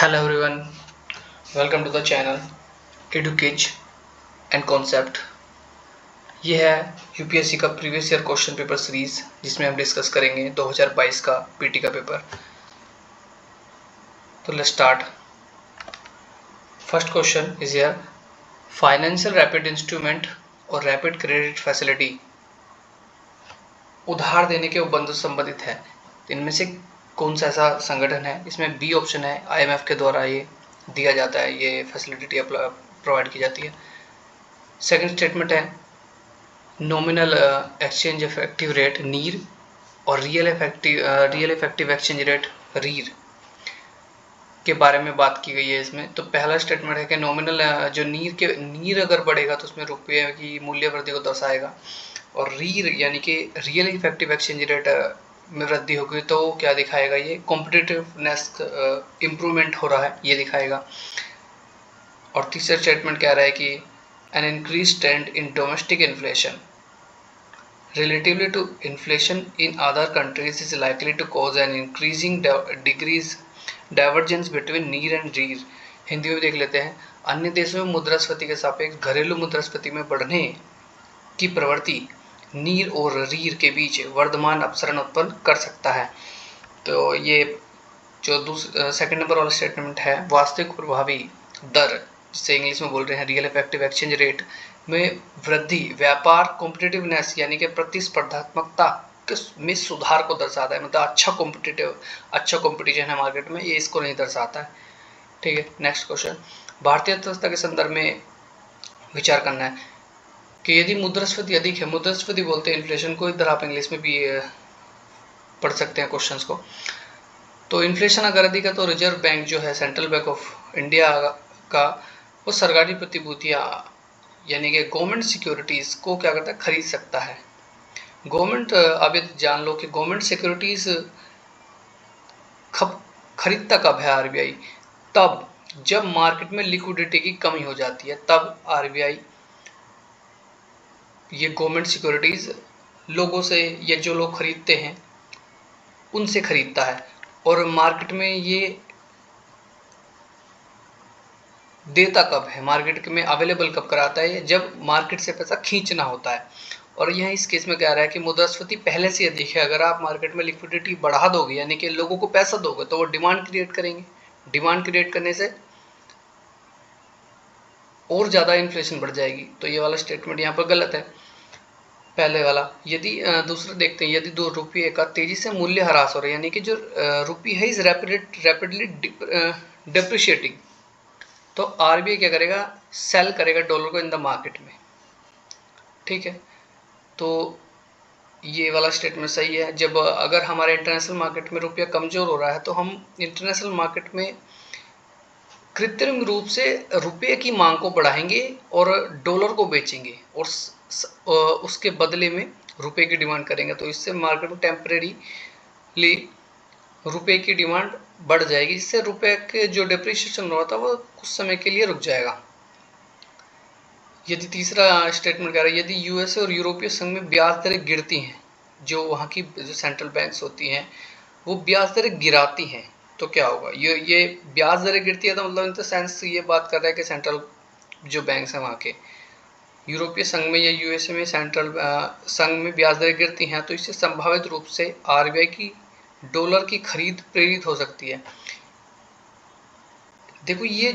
Hello everyone, welcome to the channel EduKids and concept. ये है UPSC का previous year question paper series जिसमें हम डिस्कस करेंगे 2022 का पीटी का पेपर। तो let's start. First question is here, financial rapid instrument और रैपिड क्रेडिट फैसिलिटी उधार देने के उपबंधों से संबंधित है। इनमें से कौन सा ऐसा संगठन है? इसमें बी ऑप्शन है, आईएमएफ के द्वारा ये दिया जाता है, ये फैसिलिटी प्रोवाइड की जाती है। सेकंड स्टेटमेंट है, नॉमिनल एक्सचेंज इफेक्टिव रेट नीर और रियल इफेक्टिव एक्सचेंज रेट रीर के बारे में बात की गई है इसमें। तो पहला स्टेटमेंट है कि नॉमिनल जो नीर अगर बढ़ेगा तो उसमें रुपये की मूल्य वृद्धि को दर्शाएगा, और रीर यानी कि रियल इफेक्टिव एक्सचेंज रेट में वृद्धि होगी तो क्या दिखाएगा? ये कॉम्पिटिटिवनेस इम्प्रूवमेंट हो रहा है, ये दिखाएगा। और तीसरा स्टेटमेंट कह रहा है कि an increase trend in domestic inflation relatively to inflation in other countries is likely to cause an increasing divergence between नीर एंड रीर। हिंदी में देख लेते हैं। अन्य देशों में मुद्रास्फीति के सापेक्ष घरेलू मुद्रास्फीति में बढ़ने की प्रवृत्ति नीर और रीर के बीच वर्धमान अपसरण उत्पन्न कर सकता है। तो ये जो सेकंड नंबर वाला स्टेटमेंट है, वास्तविक प्रभावी दर जिसे इंग्लिश में बोल रहे हैं रियल इफेक्टिव एक्सचेंज रेट में वृद्धि व्यापार कॉम्पिटिटिवनेस यानी कि प्रतिस्पर्धात्मकता में सुधार को दर्शाता है। मतलब अच्छा कॉम्पिटिशन है मार्केट में, ये इसको नहीं दर्शाता है। ठीक है, नेक्स्ट क्वेश्चन, भारतीय अर्थव्यवस्था के संदर्भ में विचार करना है कि यदि मुद्रास्फीति अधिक है, मुद्रास्फीति बोलते हैं इन्फ्लेशन को, इधर आप इंग्लिश में भी पढ़ सकते हैं क्वेश्चंस को। तो इन्फ्लेशन अगर अधिक है तो रिजर्व बैंक जो है, सेंट्रल बैंक ऑफ इंडिया का, वो सरकारी प्रतिभूतियां यानी कि गवर्नमेंट सिक्योरिटीज को क्या करता है? खरीद सकता है। गवर्नमेंट, अब ये जान लो कि गवर्नमेंट सिक्योरिटीज खरीदता कब है आरबीआई? तब जब मार्केट में लिक्विडिटी की कमी हो जाती है, तब आरबीआई ये गवर्नमेंट सिक्योरिटीज लोगों से, या जो लोग खरीदते हैं उनसे खरीदता है। और मार्केट में ये देता कब है, मार्केट में अवेलेबल कब कराता है? जब मार्केट से पैसा खींचना होता है। और यह इस केस में कह रहा है कि मुद्रास्फीति पहले से अधिक है। अगर आप मार्केट में लिक्विडिटी बढ़ा दोगे यानी कि लोगों को पैसा दोगे तो वो डिमांड क्रिएट करेंगे, डिमांड क्रिएट करने से और ज़्यादा इन्फ्लेशन बढ़ जाएगी। तो ये वाला स्टेटमेंट यहाँ पर गलत है, पहले वाला। यदि दूसरा देखते हैं, यदि दो रुपये का तेजी से मूल्य ह्रास हो रहा है यानी कि जो रुपये है इज रैपिडली डिप्रिशिएटिंग, तो आरबीआई क्या करेगा? सेल करेगा डॉलर को इन द मार्केट में। ठीक है, तो ये वाला स्टेटमेंट सही है। जब अगर हमारे इंटरनेशनल मार्केट में रुपया कमज़ोर हो रहा है तो हम इंटरनेशनल मार्केट में कृत्रिम रूप से रुपये की मांग को बढ़ाएंगे और डॉलर को बेचेंगे और उसके बदले में रुपये की डिमांड करेंगे। तो इससे मार्केट में टेम्परेरीली रुपये की डिमांड बढ़ जाएगी, जिससे रुपये के जो डिप्रिशिएशन हो रहा था वो कुछ समय के लिए रुक जाएगा। यदि तीसरा स्टेटमेंट कह रहा है, यदि यूएसए और यूरोपीय संघ में ब्याज दरें गिरती हैं, जो वहाँ की जो सेंट्रल बैंक्स होती हैं वो ब्याज दरें गिराती हैं, तो क्या होगा? ये ब्याज दरें गिरती है तो मतलब इन द सेंस ये बात कर रहा है कि सेंट्रल जो बैंक्स हैं वहाँ के, यूरोपीय संघ में या यूएसए में सेंट्रल संघ में ब्याज दरें गिरती हैं, तो इससे संभावित रूप से आरबीआई की डॉलर की खरीद प्रेरित हो सकती है। देखो ये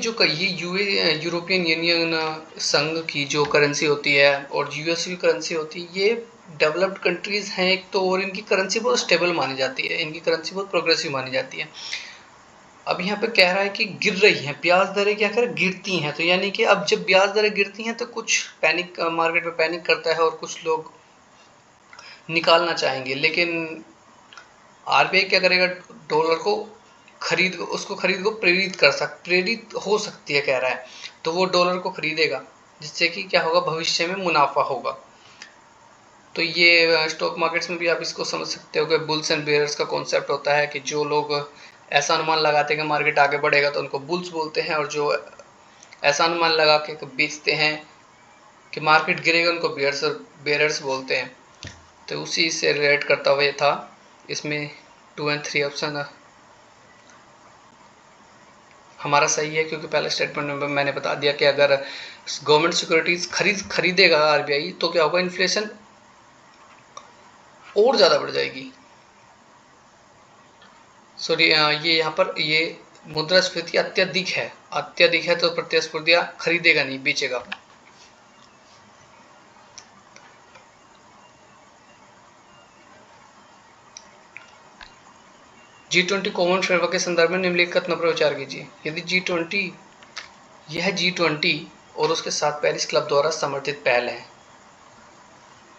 यूरोपियन यूनियन संघ की जो करेंसी होती है और यूएस की करेंसी होती है, ये डेवलप्ड कंट्रीज हैं एक तो, और इनकी करेंसी बहुत स्टेबल मानी जाती है, इनकी करेंसी बहुत प्रोग्रेसिव मानी जाती है। अब यहाँ पे कह रहा है कि गिर रही हैं ब्याज दरें, क्या कर गिरती हैं, तो यानी कि अब जब ब्याज दरें गिरती हैं तो कुछ पैनिक, मार्केट में पैनिक करता है और कुछ लोग निकालना चाहेंगे, लेकिन आरबीआई क्या करेगा? डॉलर को खरीद को प्रेरित हो सकती है कह रहा है, तो वो डॉलर को खरीदेगा, जिससे कि क्या होगा? भविष्य में मुनाफा होगा। तो ये स्टॉक मार्केट्स में भी आप इसको समझ सकते हो कि बुल्स एंड बेयर्स का कॉन्सेप्ट होता है कि जो लोग ऐसा अनुमान लगाते हैं कि मार्केट आगे बढ़ेगा तो उनको बुल्स बोलते हैं, और जो ऐसा अनुमान लगा के बेचते हैं कि मार्केट गिरेगा उनको बेयर्स बोलते हैं। तो उसी से रिलेट करता हुआ ये था। इसमें 2 और 3 ऑप्शन हमारा सही है, क्योंकि पहले स्टेटमेंट में मैंने बता दिया कि अगर गवर्नमेंट सिक्योरिटीज खरीदेगा आरबीआई तो क्या होगा, इन्फ्लेशन और ज़्यादा बढ़ जाएगी। सॉरी, ये यहाँ पर ये मुद्रास्फीति अत्यधिक है तो प्रतिस्पर्धियां खरीदेगा नहीं, बेचेगा। G20 कॉमन फ्रेमवर्क के संदर्भ में निम्नलिखित कथनों पर विचार कीजिए। यदि यह G20 और उसके साथ पेरिस क्लब द्वारा समर्थित पहल है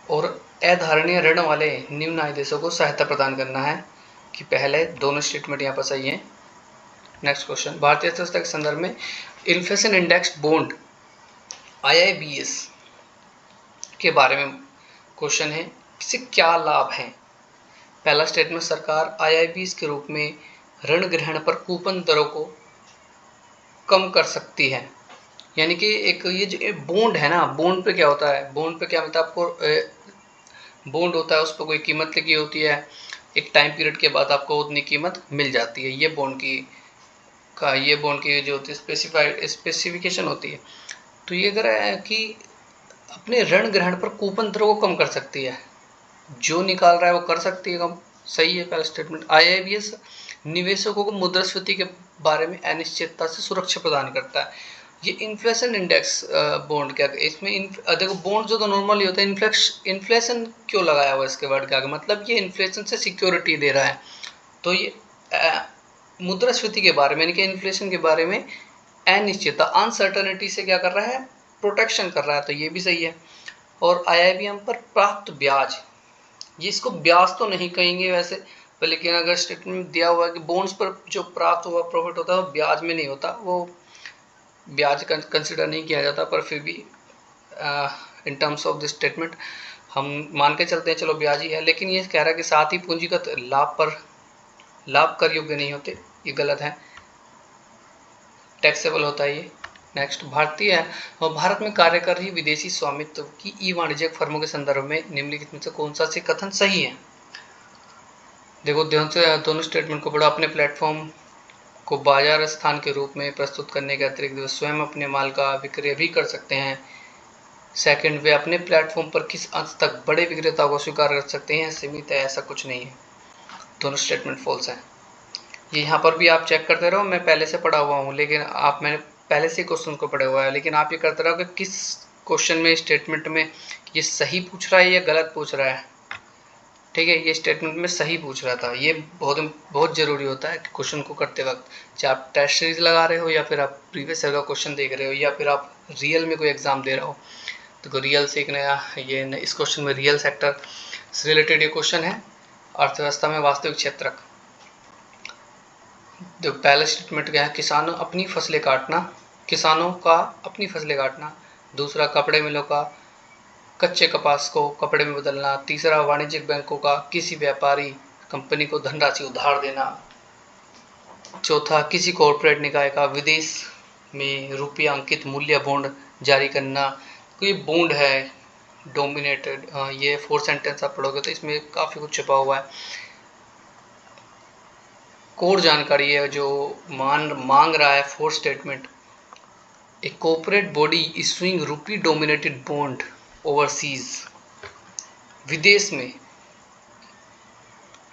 और अधारणीय ऋण वाले निम्न आय देशों को सहायता प्रदान करना है कि पहले दोनों स्टेटमेंट यहाँ पर सही है। नेक्स्ट क्वेश्चन, भारतीय अर्थव्यवस्था के संदर्भ में इन्फ्लेशन इंडेक्स बॉन्ड IIBS के बारे में क्वेश्चन है, इससे क्या लाभ है। पहला स्टेटमेंट, सरकार IIBS के रूप में ऋण ग्रहण पर कूपन दरों को कम कर सकती है। यानी कि एक ये जो बॉन्ड है ना, बॉन्ड पे क्या होता है, बॉन्ड पे क्या होता है, आपको बॉन्ड होता है उस पर कोई कीमत लगी होती है, एक टाइम पीरियड के बाद आपको उतनी कीमत मिल जाती है। ये बॉन्ड की जो होती है स्पेसिफिकेशन होती है। तो ये अगर है कि अपने ऋण ग्रहण पर कूपन दरों को कम कर सकती है, जो निकाल रहा है वो कर सकती है कम, सही है पहला स्टेटमेंट। IIBS निवेशकों को मुद्रास्फीति के बारे में अनिश्चितता से सुरक्षा प्रदान करता है। ये इन्फ्लेशन इंडेक्स बॉन्ड क्या, इसमें देखो बॉन्ड जो तो नॉर्मली होता है, इन्फ्लेशन क्यों लगाया हुआ इसके वर्ड के आगे, मतलब ये इन्फ्लेशन से सिक्योरिटी दे रहा है। तो ये मुद्रास्फीति के बारे में यानी कि इन्फ्लेशन के बारे में अनिश्चितता, अनसर्टनिटी से क्या कर रहा है, प्रोटेक्शन कर रहा है, तो ये भी सही है। और IIBM पर प्राप्त ब्याज, ये इसको ब्याज तो नहीं कहेंगे वैसे, लेकिन अगर स्टेटमेंट दिया हुआ है कि बॉन्ड्स पर जो प्राप्त हुआ प्रॉफिट होता है वो ब्याज में नहीं होता, वो ब्याज कंसिडर नहीं किया जाता, पर फिर भी in terms of this statement हम मान के चलते हैं चलो ब्याज ही है। लेकिन ये कह रहा है कि साथ ही पूंजीगत लाभ कर योग्य नहीं होते, ये गलत है, टैक्सेबल होता है ये। नेक्स्ट, भारत में कार्य कर रही विदेशी स्वामित्व की ई-वाणिज्यिक फर्मों के संदर्भ में निम्नलिखित में से कौन सा से कथन सही है। देखो ध्यान से दोनों स्टेटमेंट को पढ़ो। अपने प्लेटफॉर्म को बाजार स्थान के रूप में प्रस्तुत करने के अतिरिक्त वे स्वयं अपने माल का विक्रय भी कर सकते हैं। सेकंड, वे अपने प्लेटफॉर्म पर किस अंश तक बड़े विक्रेताओं को स्वीकार कर सकते हैं, सीमित है, ऐसा कुछ नहीं है। दोनों स्टेटमेंट फॉल्स हैं। ये यहाँ पर भी आप चेक करते रहो, मैं पहले से पढ़ा हुआ हूँ, लेकिन मैंने पहले से क्वेश्चन को पढ़ा हुआ है, लेकिन आप ये करते रहो कि किस क्वेश्चन में स्टेटमेंट में ये सही पूछ रहा है या गलत पूछ रहा है। ठीक है, ये स्टेटमेंट में सही पूछ रहा था, ये बहुत ज़रूरी होता है कि क्वेश्चन को करते वक्त, चाहे आप टेस्ट सीरीज लगा रहे हो या फिर आप प्रीवियस ईयर का क्वेश्चन देख रहे हो या फिर आप रियल में कोई एग्जाम दे रहे हो, तो रियल सीखने ये इस क्वेश्चन में रियल सेक्टर से रिलेटेड ये क्वेश्चन है, अर्थव्यवस्था में वास्तविक क्षेत्रक। जो पहला स्टेटमेंट क्या है, किसानों का अपनी फसलें काटना। दूसरा, कपड़े मिलों का कच्चे कपास को कपड़े में बदलना। तीसरा, वाणिज्यिक बैंकों का किसी व्यापारी कंपनी को धनराशि उधार देना। चौथा, किसी कॉरपोरेट निकाय का विदेश में रुपया अंकित मूल्य बॉन्ड जारी करना। तो ये बॉन्ड है डोमिनेटेड, ये 4 सेंटेंस आप पढ़ोगे तो इसमें काफ़ी कुछ छुपा हुआ है, कोर जानकारी है जो मांग रहा है 4 statement. A corporate body issuing रूपी डोमिनेटेड बॉन्ड ओवरसीज,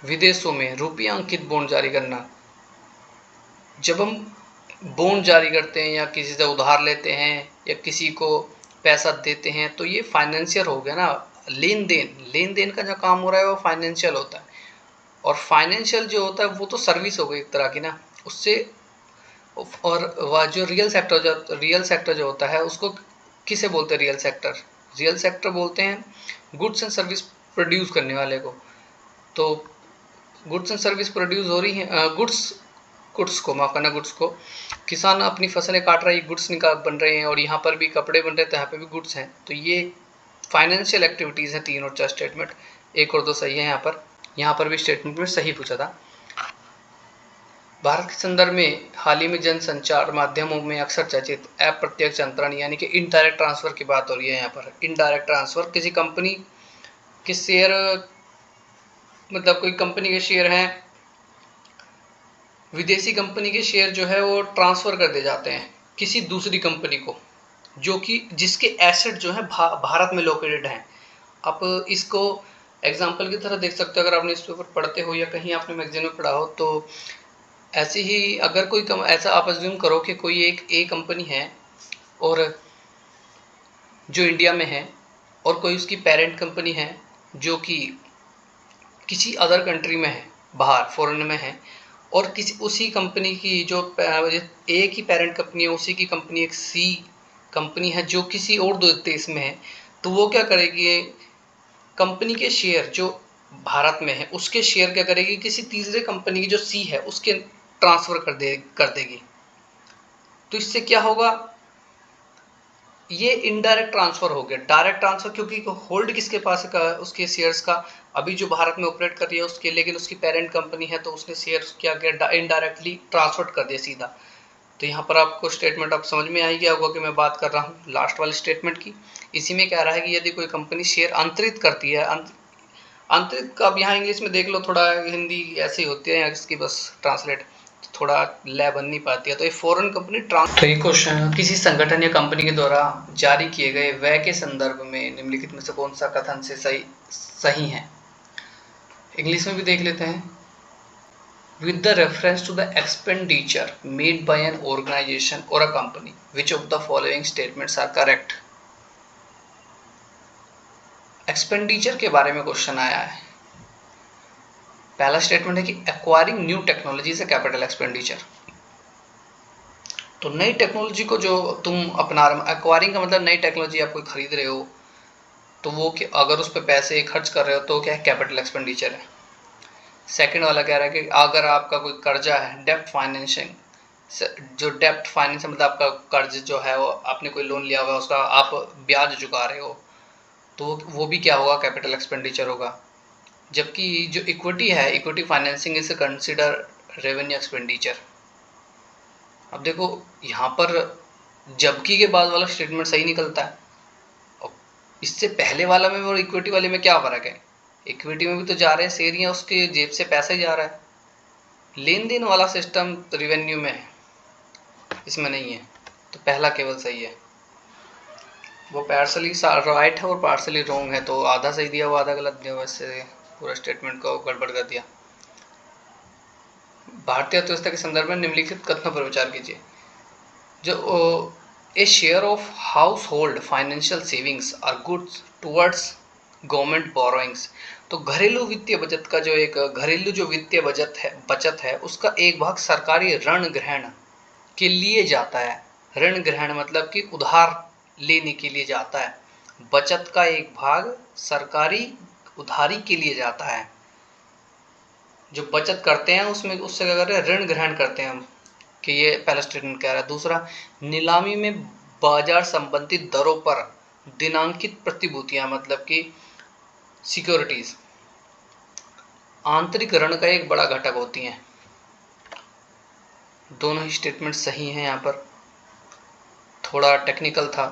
विदेशों में रुपया अंकित बॉन्ड जारी करना। जब हम बॉन्ड जारी करते हैं या किसी से उधार लेते हैं या किसी को पैसा देते हैं तो ये फाइनेंशियल हो गया ना, लेन देन का जो काम हो रहा है वो फाइनेंशियल होता है, और फाइनेंशियल जो होता है वो तो सर्विस हो गई एक तरह की ना उससे। और वह जो रियल सेक्टर जो होता है उसको किसे बोलते हैं, रियल सेक्टर बोलते हैं गुड्स एंड सर्विस प्रोड्यूस करने वाले को। तो गुड्स एंड सर्विस प्रोड्यूस हो रही है, गुड्स को किसान अपनी फसलें काट रहा है, गुड्स बन रहे हैं, और यहाँ पर भी कपड़े बन रहे हैं तो यहाँ पे भी गुड्स हैं। तो ये फाइनेंशियल एक्टिविटीज़ हैं 3 और 4 स्टेटमेंट, 1 और 2 सही है। यहाँ पर भी स्टेटमेंट में सही पूछा था। भारत के संदर्भ में हाल ही में जनसंचार माध्यमों में अक्सर चर्चित अप्रत्यक्ष अंतरण यानी कि इनडायरेक्ट ट्रांसफर की बात हो रही है। यहाँ पर इनडायरेक्ट ट्रांसफर, किसी कंपनी के शेयर, मतलब कोई कंपनी के शेयर हैं विदेशी कंपनी के शेयर जो है वो ट्रांसफ़र कर दिए जाते हैं किसी दूसरी कंपनी को, जो कि जिसके एसेट जो है भारत में लोकेटेड हैं। आप इसको एग्जाम्पल की तरह देख सकते हो, अगर आप न्यूज़पेपर पढ़ते हो या कहीं आपने मैगजीन में पढ़ा हो, तो ऐसे ही अगर कोई ऐसा आप अज्यूम करो कि कोई एक ए कंपनी है और जो इंडिया में है, और कोई उसकी पेरेंट कंपनी है जो कि किसी अदर कंट्री में है, बाहर फॉरेन में है, और किसी उसी कंपनी की जो ए की पेरेंट कंपनी है, उसी की कंपनी एक सी कंपनी है जो किसी और देश में है। तो वो क्या करेगी, कंपनी के शेयर जो भारत में है उसके शेयर क्या करेगी, किसी तीसरे कंपनी की जो सी है उसके ट्रांसफ़र कर देगी। तो इससे क्या होगा, ये इनडायरेक्ट ट्रांसफ़र हो गया। डायरेक्ट ट्रांसफ़र क्योंकि होल्ड किसके पास है, उसके शेयर्स का, अभी जो भारत में ऑपरेट कर रही है उसके, लेकिन उसकी पेरेंट कंपनी है तो उसने शेयर्स क्या किया, इनडायरेक्टली ट्रांसफ़र कर दिया सीधा। तो यहाँ पर आपको स्टेटमेंट आप समझ में आ ही गया होगा कि मैं बात कर रहा हूँ लास्ट वाले स्टेटमेंट की। इसी में कह रहा है कि यदि कोई कंपनी शेयर अंतरित करती है, अंतरित का अब यहाँ इंग्लिश में देख लो, थोड़ा हिंदी ऐसे ही होती है इसकी बस ट्रांसलेट थोड़ा लय बन नहीं पाती है। तो ये फॉरेन कंपनी तो ये क्वेश्चन, किसी संगठन या कंपनी के द्वारा जारी किए गए व्यय के संदर्भ में निम्नलिखित में से कौन सा कथन से सही है। इंग्लिश में भी देख लेते हैं। With the reference to the expenditure made by an organization or a company, which of the following statements are correct? Expenditure के बारे में क्वेश्चन आया है। पहला स्टेटमेंट है कि एक्वायरिंग न्यू टेक्नोलॉजी से कैपिटल एक्सपेंडिचर। तो नई टेक्नोलॉजी को जो तुम अपना रहे, एक्वायरिंग का मतलब नई टेक्नोलॉजी आप कोई खरीद रहे हो, तो वो कि अगर उस पर पैसे खर्च कर रहे हो तो क्या है, कैपिटल एक्सपेंडिचर है। सेकंड वाला कह रहा है कि अगर आपका कोई कर्जा है, डेप्ट फाइनेंसिंग, जो डेप्ट फाइनेंस मतलब आपका कर्ज जो है वो आपने कोई लोन लिया हुआ है, उसका आप ब्याज चुका रहे हो, तो वो भी क्या होगा, कैपिटल एक्सपेंडिचर होगा। जबकि जो इक्विटी है, equity financing is consider revenue expenditure. अब देखो यहाँ पर जबकि के बाद वाला स्टेटमेंट सही निकलता है, और इससे पहले वाला में और इक्विटी वाले में क्या फ़र्क है। इक्विटी में भी तो जा रहे हैं शेयर, या उसके जेब से पैसा ही जा रहा है। लेन देन वाला सिस्टम रिवेन्यू में है, इसमें नहीं है। तो पहला केवल सही है। वो पार्सली राइट है और पार्सली रॉन्ग है, तो आधा सही दिया हुआ आधा गलत दिया हुआ, इससे पूरा स्टेटमेंट को गड़बड़ कर दिया। भारतीय अर्थव्यवस्था के संदर्भ में निम्नलिखित कथनों पर विचार कीजिए। जो a share of household financial savings are goods towards government borrowings. तो घरेलू वित्तीय बचत का जो एक घरेलू जो वित्तीय बचत है उसका एक भाग सरकारी ऋण ग्रहण के लिए जाता है। ऋण ग्रहण मतलब कि उधार लेने के लिए जाता है। बचत का एक भाग सरकारी उधारी के लिए जाता है। जो बचत करते हैं उसमें उससे क्या कर रहे हैं, ऋण ग्रहण करते हैं हम, कि ये पहला स्टेटमेंट कह रहा है। दूसरा, नीलामी में बाजार संबंधित दरों पर दिनांकित प्रतिभूतियां मतलब कि सिक्योरिटीज आंतरिक ऋण का एक बड़ा घटक होती हैं। दोनों ही स्टेटमेंट सही हैं। यहाँ पर थोड़ा टेक्निकल था,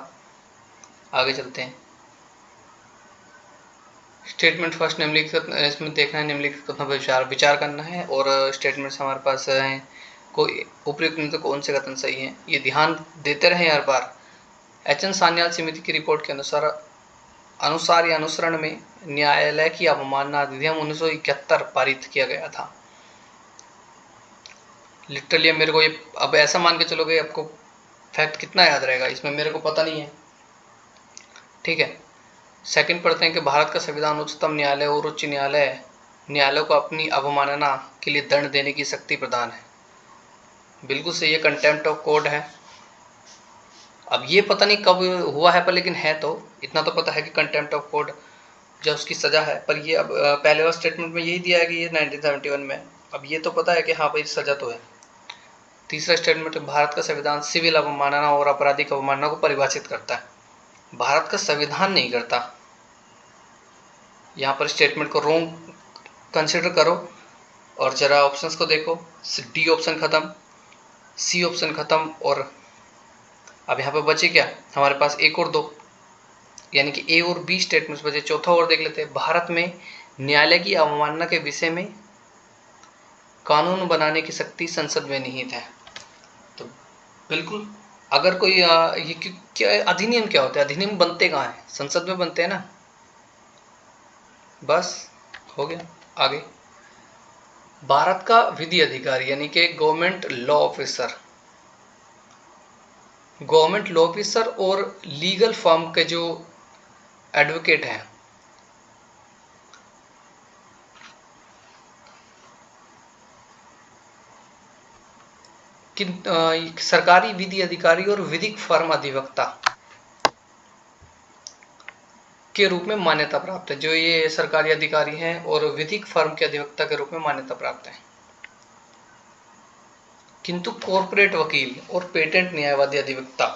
आगे चलते हैं। स्टेटमेंट फर्स्ट निम्नलिखित, इसमें देखना है निम्नलिखित कथनों पर विचार करना है, और स्टेटमेंट्स हमारे पास हैं, कोई उपयुक्त नहीं तो कौन से कथन सही हैं ये ध्यान देते रहें हर बार। एच.एन. सान्याल समिति की रिपोर्ट के अनुसार या अनुसरण में न्यायालय की अवमानना अधिनियम 1971 पारित किया गया था। लिटरली मेरे को ये, अब ऐसा मान के चलोगे आपको फैक्ट कितना याद रहेगा, इसमें मेरे को पता नहीं है। ठीक है, सेकंड पढ़ते हैं कि भारत का संविधान उच्चतम न्यायालय और उच्च न्यायालय को अपनी अवमानना के लिए दंड देने की शक्ति प्रदान है। बिल्कुल सही है, कंटेम्प्ट ऑफ कोर्ट है। अब ये पता नहीं कब हुआ है, पर लेकिन है तो इतना तो पता है कि कंटेम्प्ट ऑफ कोर्ट जो उसकी सज़ा है। पर ये अब पहले वाला स्टेटमेंट में यही दिया है कि ये 1971 में। अब ये तो पता है कि हाँ भाई सज़ा तो है। तीसरा स्टेटमेंट, भारत का संविधान सिविल अवमानना और आपराधिक अवमानना को परिभाषित करता है, भारत का संविधान नहीं करता। यहाँ पर स्टेटमेंट को रॉन्ग कंसिडर करो और जरा ऑप्शंस को देखो। डी ऑप्शन खत्म, सी ऑप्शन खत्म, और अब यहाँ पर बचे क्या हमारे पास, एक और दो, यानी कि ए और बी स्टेटमेंट्स बचे। चौथा और देख लेते हैं। भारत में न्यायालय की अवमानना के विषय में कानून बनाने की शक्ति संसद में निहित है। तो बिल्कुल, अगर कोई ये क्या अधिनियम क्या होता है, अधिनियम बनते कहाँ हैं, संसद में बनते हैं ना। बस हो गया। आगे, भारत का विधि अधिकारी यानी कि गवर्नमेंट लॉ ऑफिसर और लीगल फर्म के जो एडवोकेट हैं, सरकारी विधि अधिकारी और विधिक फर्म अधिवक्ता के रूप में मान्यता प्राप्त है। जो ये सरकारी अधिकारी हैं और विधिक फर्म के अधिवक्ता के रूप में मान्यता प्राप्त है। किंतु कॉर्पोरेट वकील और पेटेंट न्यायवादी अधिवक्ता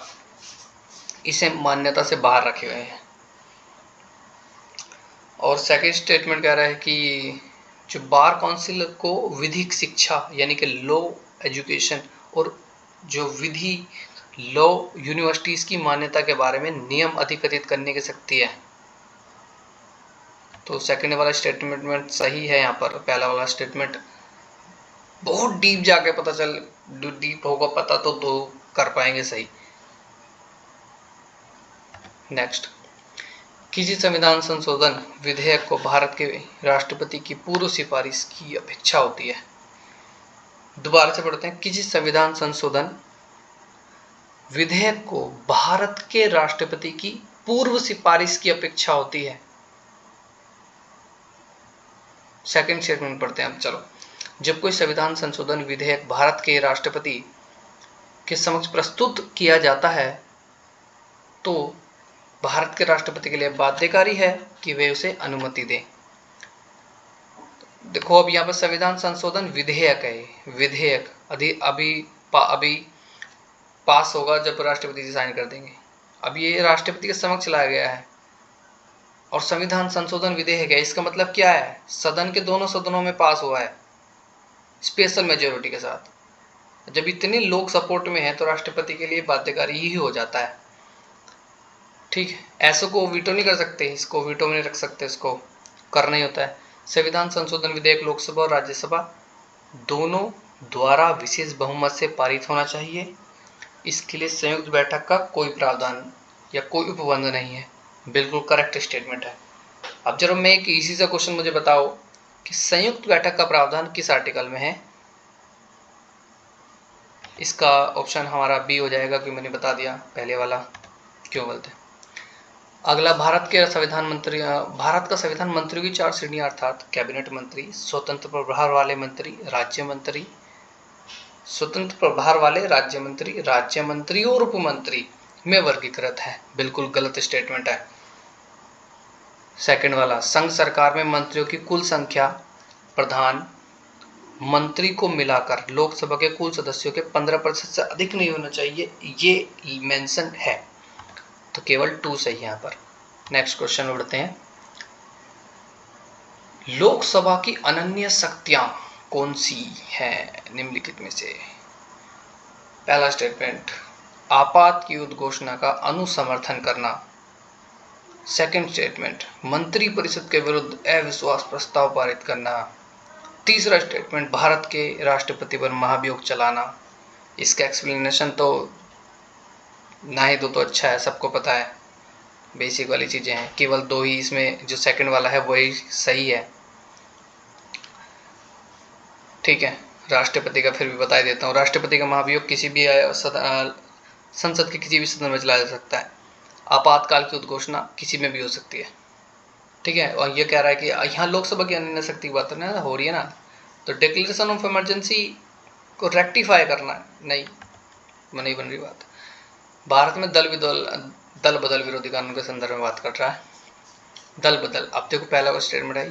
इसे मान्यता से बाहर रखे गए हैं। और सेकंड स्टेटमेंट कह रहा है कि जो बार काउंसिल को विधिक शिक्षा यानी कि लॉ एजुकेशन और जो विधि लॉ यूनिवर्सिटीज की मान्यता के बारे में नियम अधिकृत करने की शक्ति है। तो सेकंड वाला स्टेटमेंट सही है। यहाँ पर पहला वाला स्टेटमेंट बहुत डीप जाके पता चल, डीप होगा पता तो कर पाएंगे सही। नेक्स्ट, किसी संविधान संशोधन विधेयक को भारत के राष्ट्रपति की पूर्व सिफारिश की अपेक्षा होती है। दोबारा से पढ़ते हैं, किसी संविधान संशोधन विधेयक को भारत के राष्ट्रपति की पूर्व सिफारिश की अपेक्षा होती है। सेकंड स्टेटमेंट पढ़ते हैं अब। चलो, जब कोई संविधान संशोधन विधेयक भारत के राष्ट्रपति के समक्ष प्रस्तुत किया जाता है तो भारत के राष्ट्रपति के लिए बाध्यकारी है कि वे उसे अनुमति दें। देखो, अब यहाँ पर संविधान संशोधन विधेयक है, विधेयक अभी पास होगा जब राष्ट्रपति जी साइन कर देंगे। अब ये राष्ट्रपति के समक्ष लाया गया है और संविधान संशोधन विधेयक है, इसका मतलब क्या है, सदन के दोनों सदनों में पास हुआ है स्पेशल मेजोरिटी के साथ। जब इतने लोग सपोर्ट में हैं तो राष्ट्रपति के लिए बाध्यकारी ही हो जाता है। ठीक है, ऐसो को वीटो नहीं कर सकते, इसको वीटो में नहीं रख सकते, इसको करना ही होता है। संविधान संशोधन विधेयक लोकसभा और राज्यसभा दोनों द्वारा विशेष बहुमत से पारित होना चाहिए। इसके लिए संयुक्त बैठक का कोई प्रावधान या कोई उपबंध नहीं है। बिल्कुल करेक्ट स्टेटमेंट है। अब जरा मैं एक इसी सा क्वेश्चन मुझे बताओ कि संयुक्त बैठक का प्रावधान किस आर्टिकल में है। इसका ऑप्शन हमारा बी हो जाएगा, क्योंकि मैंने बता दिया पहले वाला क्यों बोलते हैं। अगला, भारत का संविधान मंत्रियों की 4 श्रेणियां अर्थात कैबिनेट मंत्री, स्वतंत्र प्रभार वाले मंत्री, राज्य मंत्री और उपमंत्री में वर्गीकृत है। बिल्कुल गलत स्टेटमेंट है सेकंड वाला। संघ सरकार में मंत्रियों की कुल संख्या प्रधान मंत्री को मिलाकर लोकसभा के कुल सदस्यों के 15% से अधिक नहीं होना चाहिए, ये मेंशन है, तो केवल 2 सही है यहाँ पर। नेक्स्ट क्वेश्चन में बढ़ते हैं। लोकसभा की अनन्य शक्तियां कौन सी हैं निम्नलिखित में से। पहला स्टेटमेंट, आपात की उद्घोषणा का अनुसमर्थन करना। सेकंड स्टेटमेंट, मंत्री परिषद के विरुद्ध अविश्वास प्रस्ताव पारित करना। तीसरा स्टेटमेंट, भारत के राष्ट्रपति पर महाभियोग चलाना। इसका एक्सप्लेनेशन तो ना ही दो तो अच्छा है, सबको पता है, बेसिक वाली चीज़ें हैं। केवल 2 ही इसमें, जो सेकंड वाला है वही सही है। ठीक है, राष्ट्रपति का फिर भी बता देता हूँ। राष्ट्रपति का महाभियोग किसी भी संसद के किसी भी सदन में चलाया जा सकता है। आपातकाल की उद्घोषणा किसी में भी हो सकती है। ठीक है, और ये कह रहा है कि यहाँ लोकसभा की अनन्य शक्ति की बात हो रही है ना, तो डिक्लेरेशन ऑफ इमरजेंसी को रेक्टिफाई करना नहीं बन रही बात। भारत में दल बदल विरोधी कानून के संदर्भ में बात कर रहा है। दल बदल, अब देखो पहला स्टेटमेंट है,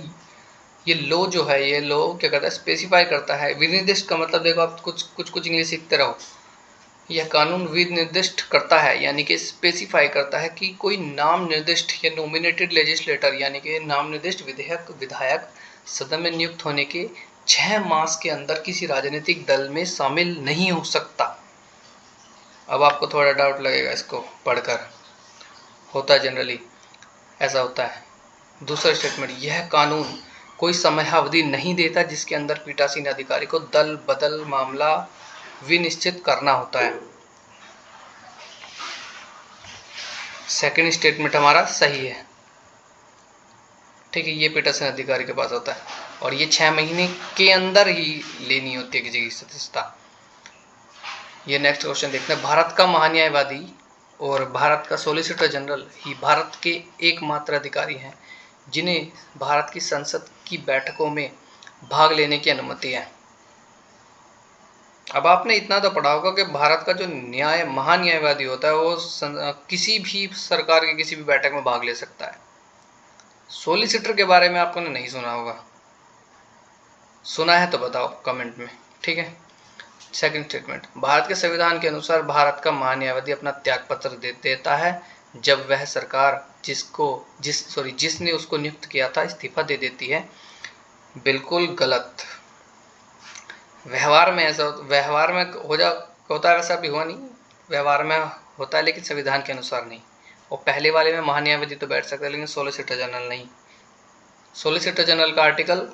ये लो जो है, ये लो क्या करता है, स्पेसिफाई करता है। विनिर्दिष्ट का मतलब देखो, आप कुछ इंग्लिश सीखते रहो। यह कानून विनिर्दिष्ट करता है यानी कि स्पेसिफाई करता है कि कोई नाम निर्दिष्ट या नॉमिनेटेड लेजिस्लेटर यानी कि नाम निर्दिष्ट विधायक सदन में नियुक्त होने के 6 मास के अंदर किसी राजनीतिक दल में शामिल नहीं हो सकता। अब आपको थोड़ा डाउट लगेगा इसको पढ़कर, होता है जनरली ऐसा होता है। दूसरा स्टेटमेंट, यह कानून कोई समयावधि नहीं देता जिसके अंदर पीठासीन अधिकारी को दल बदल मामला विनिश्चित करना होता है। सेकंड स्टेटमेंट हमारा सही है। ठीक है, ये पीठासीन अधिकारी के पास होता है और ये 6 महीने के अंदर ही लेनी होती है किसी की सदस्यता। ये नेक्स्ट क्वेश्चन देखते हैं। भारत का महान्यायवादी और भारत का सॉलिसिटर जनरल ही भारत के एकमात्र अधिकारी हैं जिन्हें भारत की संसद की बैठकों में भाग लेने की अनुमति है। अब आपने इतना तो पढ़ा होगा कि भारत का जो महान्यायवादी होता है वो किसी भी सरकार की किसी भी बैठक में भाग ले सकता है। सॉलिसिटर के बारे में आपको नहीं सुना होगा, सुना है तो बताओ कमेंट में। ठीक है, सेकंड स्टेटमेंट। भारत के संविधान के अनुसार भारत का महान्यायवादी अपना त्यागपत्र देता है जब वह सरकार जिसने उसको नियुक्त किया था इस्तीफा दे देती है। बिल्कुल गलत। व्यवहार में होता है, वैसा भी हुआ नहीं। व्यवहार में होता है लेकिन संविधान के अनुसार नहीं। और पहले वाले में महान्यायवादी तो बैठ सकता है लेकिन सॉलिसिटर जनरल नहीं। सॉलिसिटर जनरल का आर्टिकल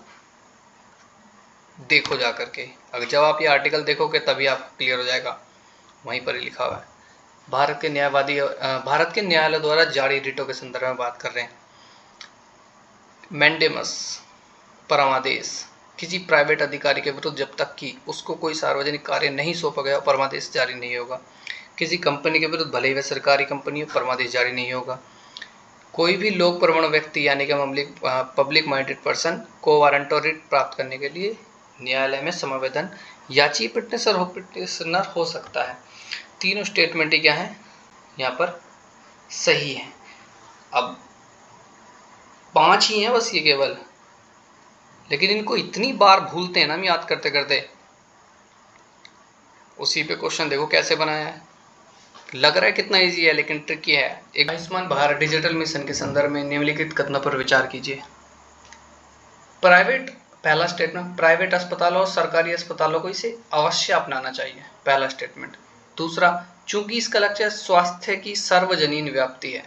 देखो जा करके, अगर जब आप ये आर्टिकल देखोगे तभी आपको क्लियर हो जाएगा, वहीं पर ही लिखा हुआ है। भारत के न्यायालय द्वारा जारी रिटों के संदर्भ में बात कर रहे हैं। मैंडेमस परमादेश किसी प्राइवेट अधिकारी के विरुद्ध जब तक कि उसको कोई सार्वजनिक कार्य नहीं सौंपा गया परमादेश जारी नहीं होगा। किसी कंपनी के विरुद्ध भले ही वह सरकारी कंपनी हो परमादेश जारी नहीं होगा। कोई भी लोक प्रवण व्यक्ति यानी कि पब्लिक माइंडेड पर्सन को वारंट और रिट प्राप्त करने के लिए न्यायालय में समावेदन याची पिटिशनर हो सकता है। तीनों स्टेटमेंट क्या है यहाँ पर सही है। अब 5 ही हैं बस ये केवल, लेकिन इनको इतनी बार भूलते हैं ना हम याद करते करते। उसी पे क्वेश्चन देखो कैसे बनाया है, लग रहा है कितना इजी है लेकिन ट्रिकी है। एक आयुष्मान भारत डिजिटल मिशन के संदर्भ में निम्नलिखित कथनों पर विचार कीजिए। पहला स्टेटमेंट, प्राइवेट अस्पतालों और सरकारी अस्पतालों को इसे अवश्य अपनाना चाहिए, पहला स्टेटमेंट। दूसरा, चूंकि इसका लक्ष्य स्वास्थ्य की सार्वजनीन व्याप्ति है,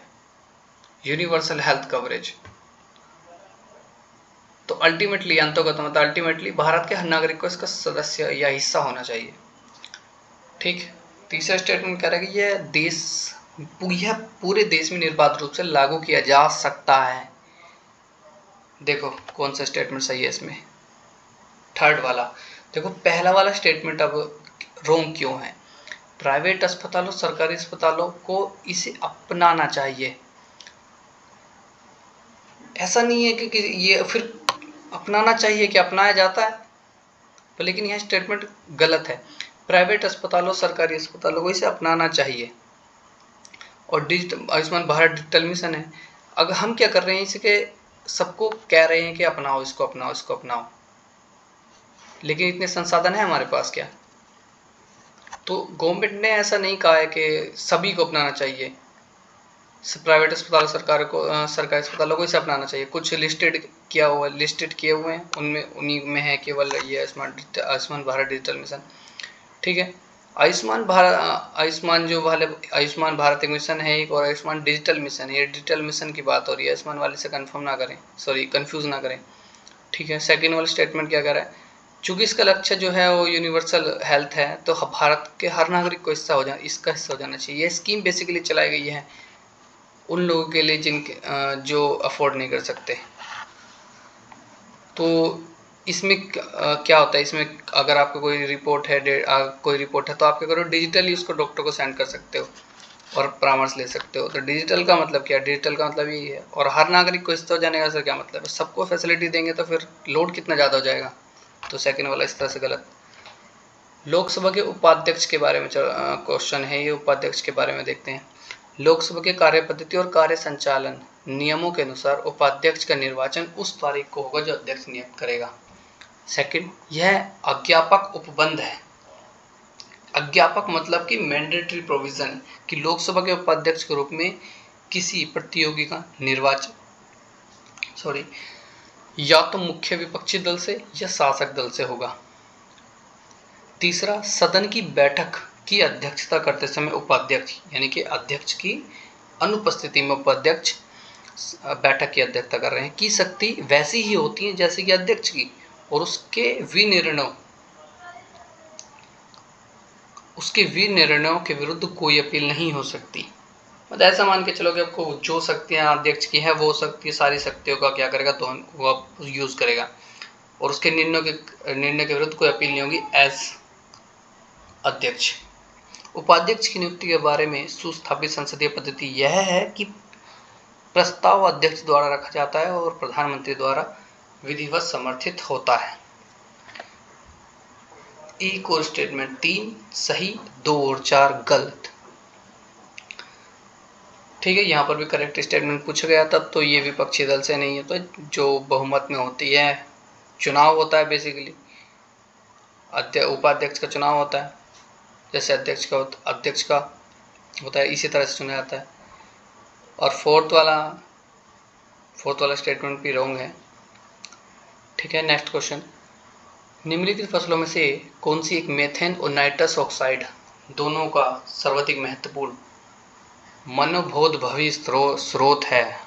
यूनिवर्सल हेल्थ कवरेज, तो अल्टीमेटली भारत के हर नागरिक को इसका सदस्य या हिस्सा होना चाहिए। ठीक। तीसरा स्टेटमेंट कह रहा है कि यह पूरे देश में निर्बाध रूप से लागू किया जा सकता है। देखो कौन सा स्टेटमेंट सही है इसमें, थर्ड वाला। देखो पहला वाला स्टेटमेंट अब रोंग क्यों है। प्राइवेट अस्पतालों सरकारी अस्पतालों को इसे अपनाना चाहिए, ऐसा नहीं है कि ये फिर अपनाना चाहिए कि अपनाया जाता है, लेकिन यह स्टेटमेंट गलत है। प्राइवेट अस्पतालों सरकारी अस्पतालों को इसे अपनाना चाहिए। और आयुष्मान भारत डिजिटल मिशन है, अगर हम क्या कर रहे हैं इसके सबको कह रहे हैं कि अपनाओ, इसको अपनाओ, लेकिन इतने संसाधन है हमारे पास क्या? तो गवर्नमेंट ने ऐसा नहीं कहा है कि सभी को अपनाना चाहिए, प्राइवेट अस्पताल सरकारी अस्पतालों को इसे अपनाना चाहिए। कुछ लिस्टेड किए हुए हैं, उन्हीं में है केवल ये आयुष्मान भारत डिजिटल मिशन। ठीक है, आयुष्मान भारत एक मिशन है एक, और आयुष्मान डिजिटल मिशन है। ये डिजिटल मिशन की बात हो रही है, आयुष्मान वाले से कंफ्यूज ना करें। ठीक है, सेकेंड वाला स्टेटमेंट क्या कह रहा है, चूंकि इसका लक्ष्य जो है वो यूनिवर्सल हेल्थ है तो भारत के हर नागरिक को इसका हिस्सा हो जाना चाहिए। ये स्कीम बेसिकली चलाई गई है उन लोगों के लिए जो अफोर्ड नहीं कर सकते। तो इसमें क्या होता है, इसमें अगर आपको कोई रिपोर्ट है तो आप क्या करो, डिजिटली उसको डॉक्टर को सेंड कर सकते हो और परामर्श ले सकते हो। तो डिजिटल का मतलब क्या है, डिजिटल का मतलब यही है। और हर नागरिक को हिस्सा हो जाने का सर क्या मतलब है, सबको फैसिलिटी देंगे तो फिर लोड कितना ज़्यादा हो जाएगा। तो सेकेंड वाला इस तरह से गलत। लोकसभा के उपाध्यक्ष के बारे में क्वेश्चन है, ये उपाध्यक्ष के बारे में देखते हैं। लोकसभा के कार्य पद्धति और कार्य संचालन नियमों के अनुसार उपाध्यक्ष का निर्वाचन उस तारीख को होगा जो अध्यक्ष नियुक्त करेगा। सेकंड, यह अज्ञापक उपबंध है। अज्ञापक मतलब कि मैंडेटरी प्रोविजन कि लोकसभा के उपाध्यक्ष के रूप में किसी प्रतियोगी का निर्वाचन या तो मुख्य विपक्षी दल से या शासक दल से होगा। तीसरा, सदन की बैठक की अध्यक्षता करते समय उपाध्यक्ष यानी कि अध्यक्ष की अनुपस्थिति में उपाध्यक्ष बैठक की अध्यक्षता कर रहे हैं, की शक्ति वैसी ही होती है जैसे कि अध्यक्ष की, और उसके विनिर्णयों के विरुद्ध कोई अपील नहीं हो सकती। मतलब ऐसा मान के चलो कि आपको जो शक्तियां अध्यक्ष की है वो शक्ति, सारी शक्तियों का क्या करेगा, तो वो यूज करेगा, और उसके निर्णय के विरुद्ध कोई अपील नहीं होगी एज अध्यक्ष। उपाध्यक्ष की नियुक्ति के बारे में सुस्थापित संसदीय पद्धति यह है कि प्रस्ताव अध्यक्ष द्वारा रखा जाता है और प्रधानमंत्री द्वारा विधिवत समर्थित होता है। एक और स्टेटमेंट 3 सही, 2 और 4 गलत। ठीक है, यहाँ पर भी करेक्ट स्टेटमेंट पूछा गया तब तो ये विपक्षी दल से नहीं है, तो जो बहुमत में होती है, चुनाव होता है बेसिकली, उपाध्यक्ष का चुनाव होता है, जैसे अध्यक्ष का होता है, इसी तरह से चुना जाता है। और फोर्थ वाला स्टेटमेंट भी रॉन्ग है। ठीक है, नेक्स्ट क्वेश्चन, निम्नलिखित फसलों में से कौन सी एक मेथेन और नाइट्रस ऑक्साइड दोनों का सर्वाधिक महत्वपूर्ण मनोबोधभवी स्रोत है?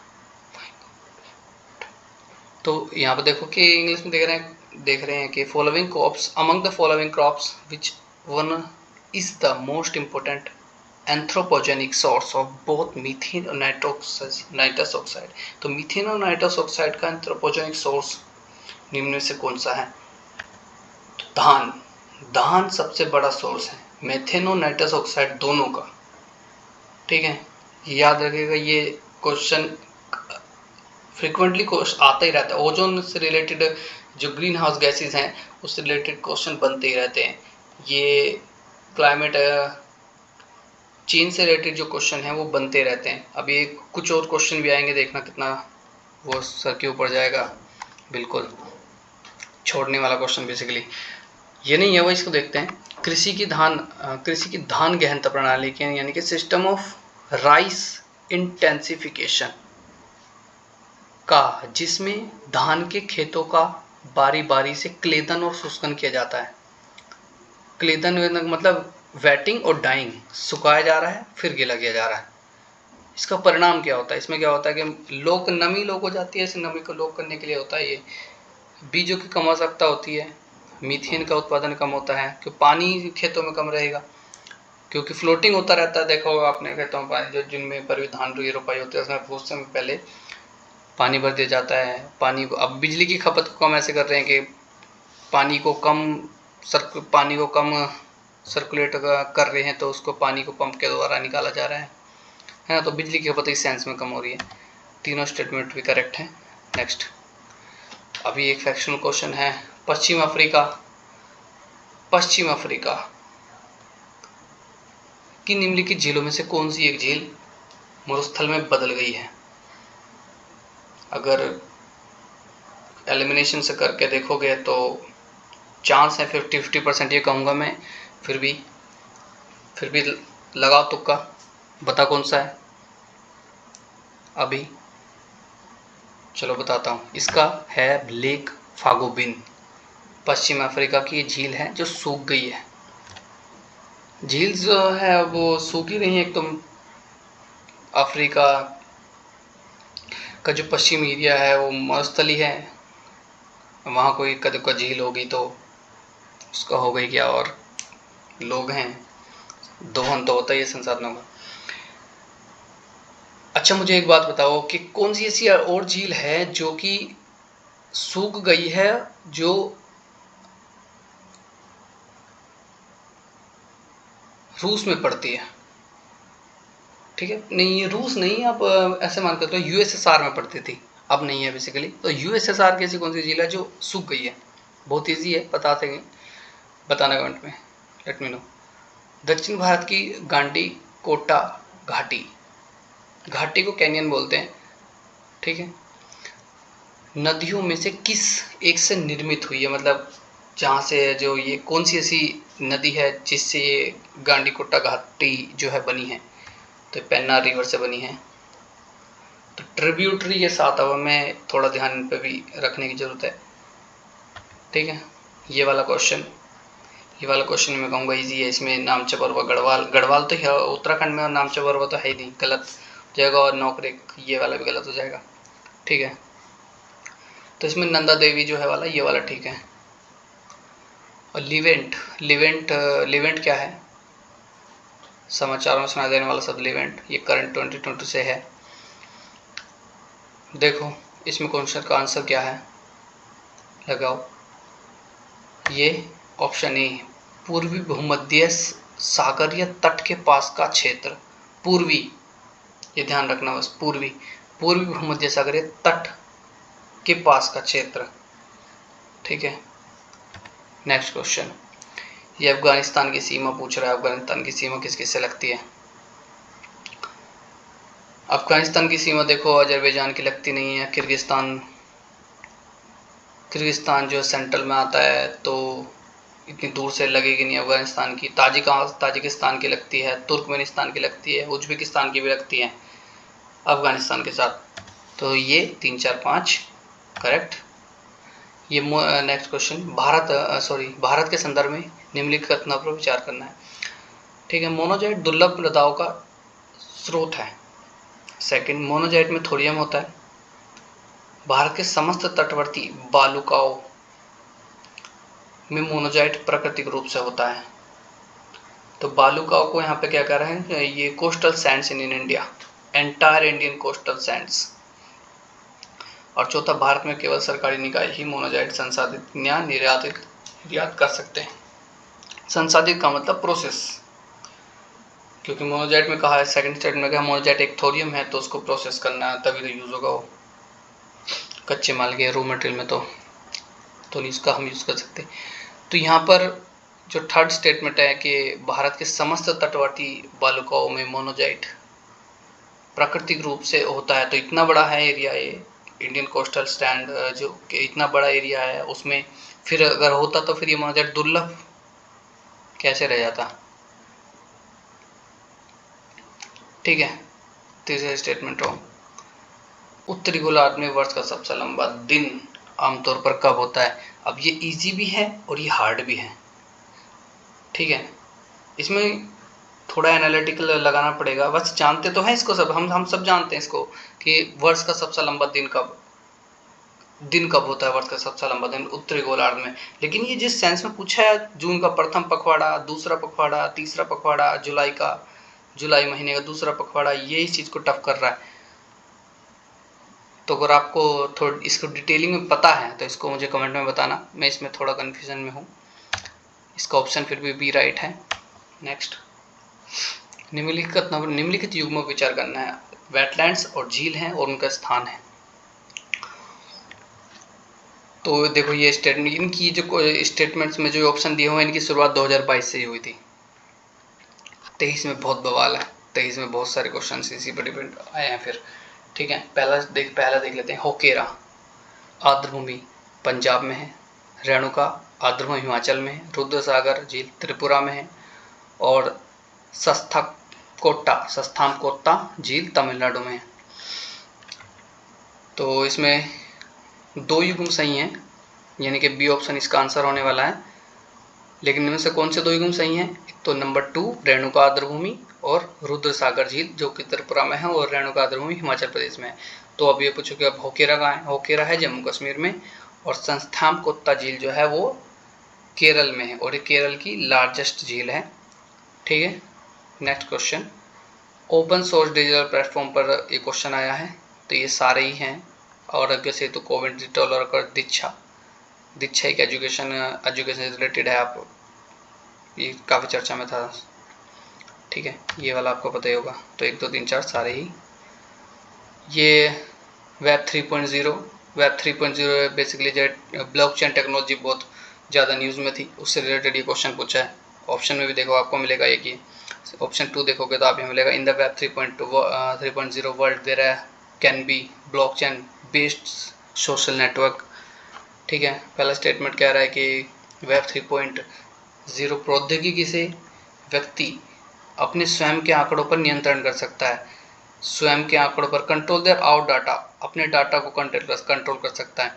तो यहाँ पर देखो कि इंग्लिश में देख रहे हैं कि following crops, among the following crops which one is the most important anthropogenic source of both methane और नाइट्रस ऑक्साइड। तो मीथेन और नाइट्रस ऑक्साइड का एंथ्रोपोजेनिक सोर्स निम्न में से कौन सा है? तो धान सबसे बड़ा सोर्स है मीथेन और नाइट्रस ऑक्साइड दोनों का। ठीक है, याद रखिएगा, ये क्वेश्चन फ्रिक्वेंटली आता ही रहता है। ओजोन से रिलेटेड जो ग्रीन हाउस गैसेज हैं उससे रिलेटेड क्वेश्चन बनते ही रहते हैं। ये क्लाइमेट चेंज से रिलेटेड जो क्वेश्चन है वो बनते रहते हैं। अभी कुछ और क्वेश्चन भी आएंगे, देखना कितना वो सर के ऊपर जाएगा, बिल्कुल छोड़ने वाला क्वेश्चन बेसिकली ये नहीं है वो। इसको देखते हैं, कृषि की धान गहनता प्रणाली के यानी कि सिस्टम ऑफ राइस इंटेंसिफिकेशन का, जिसमें धान के खेतों का बारी बारी से क्लेदन और शुष्कन किया जाता है। क्लेदन मतलब वेटिंग और डाइंग, सुखाया जा रहा है फिर गीला किया जा रहा है। इसका परिणाम क्या होता है? इसमें क्या होता है कि नमी लोक हो जाती है। इस नमी को लोक करने के लिए होता है ये बीजों की कम आवश्यकता होती है, मीथेन का उत्पादन कम होता है क्योंकि पानी खेतों में कम रहेगा, क्योंकि फ्लोटिंग होता रहता है। देखो आपने खेतों में पानी, जो जिनमें पर धान रोपाई होती है उसमें बहुत समय पहले पानी भर दिया जाता है। पानी को अब बिजली की खपत को कम ऐसे कर रहे हैं कि पानी को कम सर्कुलेट कर रहे हैं, तो उसको पानी को पंप के द्वारा निकाला जा रहा है ना, तो बिजली की खपत इस सेंस में कम हो रही है। तीनों स्टेटमेंट भी करेक्ट हैं। नेक्स्ट, अभी एक फैक्शनल क्वेश्चन है, पश्चिम अफ्रीका की निम्नलिखित झीलों में से कौन सी एक झील मरुस्थल में बदल गई है? अगर एलिमिनेशन से करके देखोगे तो चांस है 50-50% ये कहूँगा मैं, फिर भी लगाओ तुक्का, बता कौन सा है। अभी चलो बताता हूँ, इसका है लेक फागोबिन। पश्चिम अफ्रीका की झील है जो सूख गई है। झील जो है वो सूख ही रही है। एकदम अफ्रीका का जो पश्चिम एरिया है वो मरुस्थली है, वहाँ कोई कद का झील होगी तो उसका हो गई क्या, और लोग हैं, दोहन तो होता ही है संसाधनों का। अच्छा, मुझे एक बात बताओ कि कौन सी ऐसी और झील है जो कि सूख गई है, जो रूस में पड़ती है? ठीक है, नहीं ये रूस नहीं, आप ऐसे मान करते हो यूएसएसआर में पड़ती थी, अब नहीं है बेसिकली। तो यूएसएसआर की ऐसी कौन सी झील है जो सूख गई है? बहुत ईजी है, बताना कमेंट में, लेट मी नो। दक्षिण भारत की गांडीकोटा घाटी को कैनियन बोलते हैं। ठीक है, नदियों में से किस एक से निर्मित हुई है? मतलब जहाँ से जो ये कौन सी ऐसी नदी है जिससे ये गांडीकोटा घाटी जो है बनी है? तो पेन्ना रिवर से बनी है। तो ट्रिब्यूटरी के साथ अब हमें थोड़ा ध्यान पे भी रखने की ज़रूरत है। ठीक है, ये वाला क्वेश्चन मैं कहूँगा ईजी है। इसमें नामचा पर्वत गढ़वाल तो है उत्तराखंड में, और नामचा पर्वत तो है ही नहीं, गलत। जाएगा और नौकरी ये वाला भी गलत हो जाएगा। ठीक है, तो इसमें नंदा देवी जो है वाला ये वाला ठीक है। और लिवेंट, लिवेंट क्या है? समाचारों में सुनाई देने वाला शब्द लिवेंट, ये करंट 2020 से है। देखो इसमें क्वेश्चन का आंसर क्या है, लगाओ। ये ऑप्शन ए, पूर्वी भूमध्य सागर या तट के पास का क्षेत्र। पूर्वी, ये ध्यान रखना बस, पूर्वी भूमध्य सागर या तट के पास का क्षेत्र। ठीक है, नेक्स्ट क्वेश्चन, ये अफगानिस्तान की सीमा पूछ रहा है। अफगानिस्तान की सीमा किस किस से लगती है? अफगानिस्तान की सीमा देखो अजरबैजान की लगती नहीं है, किर्गिस्तान जो सेंट्रल में आता है तो इतनी दूर से लगेगी नहीं अफगानिस्तान की। ताजिकिस्तान की लगती है, तुर्कमेनिस्तान की लगती है, उज्बेकिस्तान की भी लगती है अफगानिस्तान के साथ। तो ये 3 4 5 करेक्ट। ये नेक्स्ट क्वेश्चन, भारत के संदर्भ में निम्नलिखित कथनों पर विचार करना है। ठीक है, मोनोजाइट दुर्लभ लताओं का स्रोत है। सेकंड, मोनोजाइट में थोरियम होता है। भारत के समस्त तटवर्ती बालुकाओं में मोनोजाइट प्राकृतिक रूप से होता है। तो बालुकाओं को यहाँ पे क्या कर रहे हैं, ये coastal Sands in India, entire Indian coastal Sands. और चौथा, भारत में केवल सरकारी निकाय ही मोनोजाइट संसाधित या निर्यात कर सकते हैं। संसाधित का मतलब प्रोसेस, क्योंकि मोनोजाइट में कहा है सेकंड स्टेटमेंट में, मोनोजाइट एक थोरियम है तो उसको प्रोसेस करना है तभी तो यूज होगा वो, कच्चे माल के रॉ मटेरियल में तो नहीं इसका हम यूज कर सकते। तो यहाँ पर जो थर्ड स्टेटमेंट है कि भारत के समस्त तटवर्ती बालुकाओं में मोनोजाइट प्राकृतिक रूप से होता है, तो इतना बड़ा है एरिया ये इंडियन कोस्टल स्टैंड जो कि इतना बड़ा एरिया है, उसमें फिर अगर होता तो फिर ये मोनोजाइट दुर्लभ कैसे रह जाता। ठीक है, तीसरा स्टेटमेंट हो, उत्तरी गोलार्ध में वर्ष का सबसे लंबा दिन आमतौर पर कब होता है? अब ये इजी भी है और ये हार्ड भी है। ठीक है, इसमें थोड़ा एनालिटिकल लगाना पड़ेगा, बस जानते तो हैं इसको सब, हम सब जानते हैं इसको कि वर्ष का सबसे लंबा दिन कब होता है। वर्ष का सबसे लंबा दिन उत्तरी गोलार्ध में, लेकिन ये जिस सेंस में पूछा है, जून का प्रथम पखवाड़ा, दूसरा पखवाड़ा, तीसरा पखवाड़ा, जुलाई महीने का दूसरा पखवाड़ा, ये इस चीज को टफ कर रहा है। तो अगर आपको थोड़ा इसको डिटेलिंग में पता है तो इसको मुझे कमेंट में बताना, मैं इसमें थोड़ा कन्फ्यूजन में हूँ। इसका ऑप्शन फिर भी बी राइट है। नेक्स्ट, निम्नलिखित युग में विचार करना है। वेटलैंड्स और झील हैं और उनका स्थान है। तो देखो ये स्टेटमेंट, इनकी जो स्टेटमेंट्स में जो ऑप्शन दिए हुए हैं, इनकी शुरुआत 2022 से ही हुई थी। 23 में बहुत बवाल है, 23 में बहुत सारे क्वेश्चन इसी पर डिपेंड आए हैं फिर। ठीक है, पहला देख लेते हैं। होकेरा आर्द्रभूमि पंजाब में है, रेणुका आर्द्रभूमि हिमाचल में है, रुद्रसागर झील त्रिपुरा में है और सस्थामकोट्टा झील तमिलनाडु में है। तो इसमें 2 युग्म सही हैं, यानी कि बी ऑप्शन इसका आंसर होने वाला है। लेकिन इनमें से कौन से 2 युग्म सही हैं? तो नंबर 2 रेणुका आर्द्रभूमि और रुद्रसागर झील जो कि त्रिपुरा में है, और रेणुका आर्द्रभूमि हिमाचल प्रदेश में है। तो अब ये पूछो कि अब होकेरा कहाँ है? होकेरा है जम्मू कश्मीर में, और संस्थामकोट्टा झील जो है वो केरल में है, और ये केरल की लार्जेस्ट झील है। ठीक है, next question, open source digital platform पर ये क्वेश्चन आया है, तो ये सारे ही हैं। और आरोग्य सेतु, कोविड डिजिटल और दीक्षा एक एजुकेशन से रिलेटेड है, आप ये काफ़ी चर्चा में था। ठीक है, ये वाला आपको पता ही होगा। तो 1 2 3 4 सारे ही। ये वेब 3.0 बेसिकली जो ब्लॉकचेन टेक्नोलॉजी बहुत ज़्यादा न्यूज़ में थी, उससे रिलेटेड ये क्वेश्चन पूछा है। ऑप्शन में भी देखो आपको मिलेगा एक ही, ऑप्शन 2 देखोगे तो आप ये मिलेगा, in the web 3.0 world there can be blockchain based social network. ठीक है, पहला स्टेटमेंट कह रहा है कि वेब 3.0 प्रौद्योगिकी से व्यक्ति अपने स्वयं के आंकड़ों पर नियंत्रण कर सकता है, स्वयं के आंकड़ों पर कंट्रोल देयर आउट डाटा, अपने डाटा को कंट्रोल कर सकता है।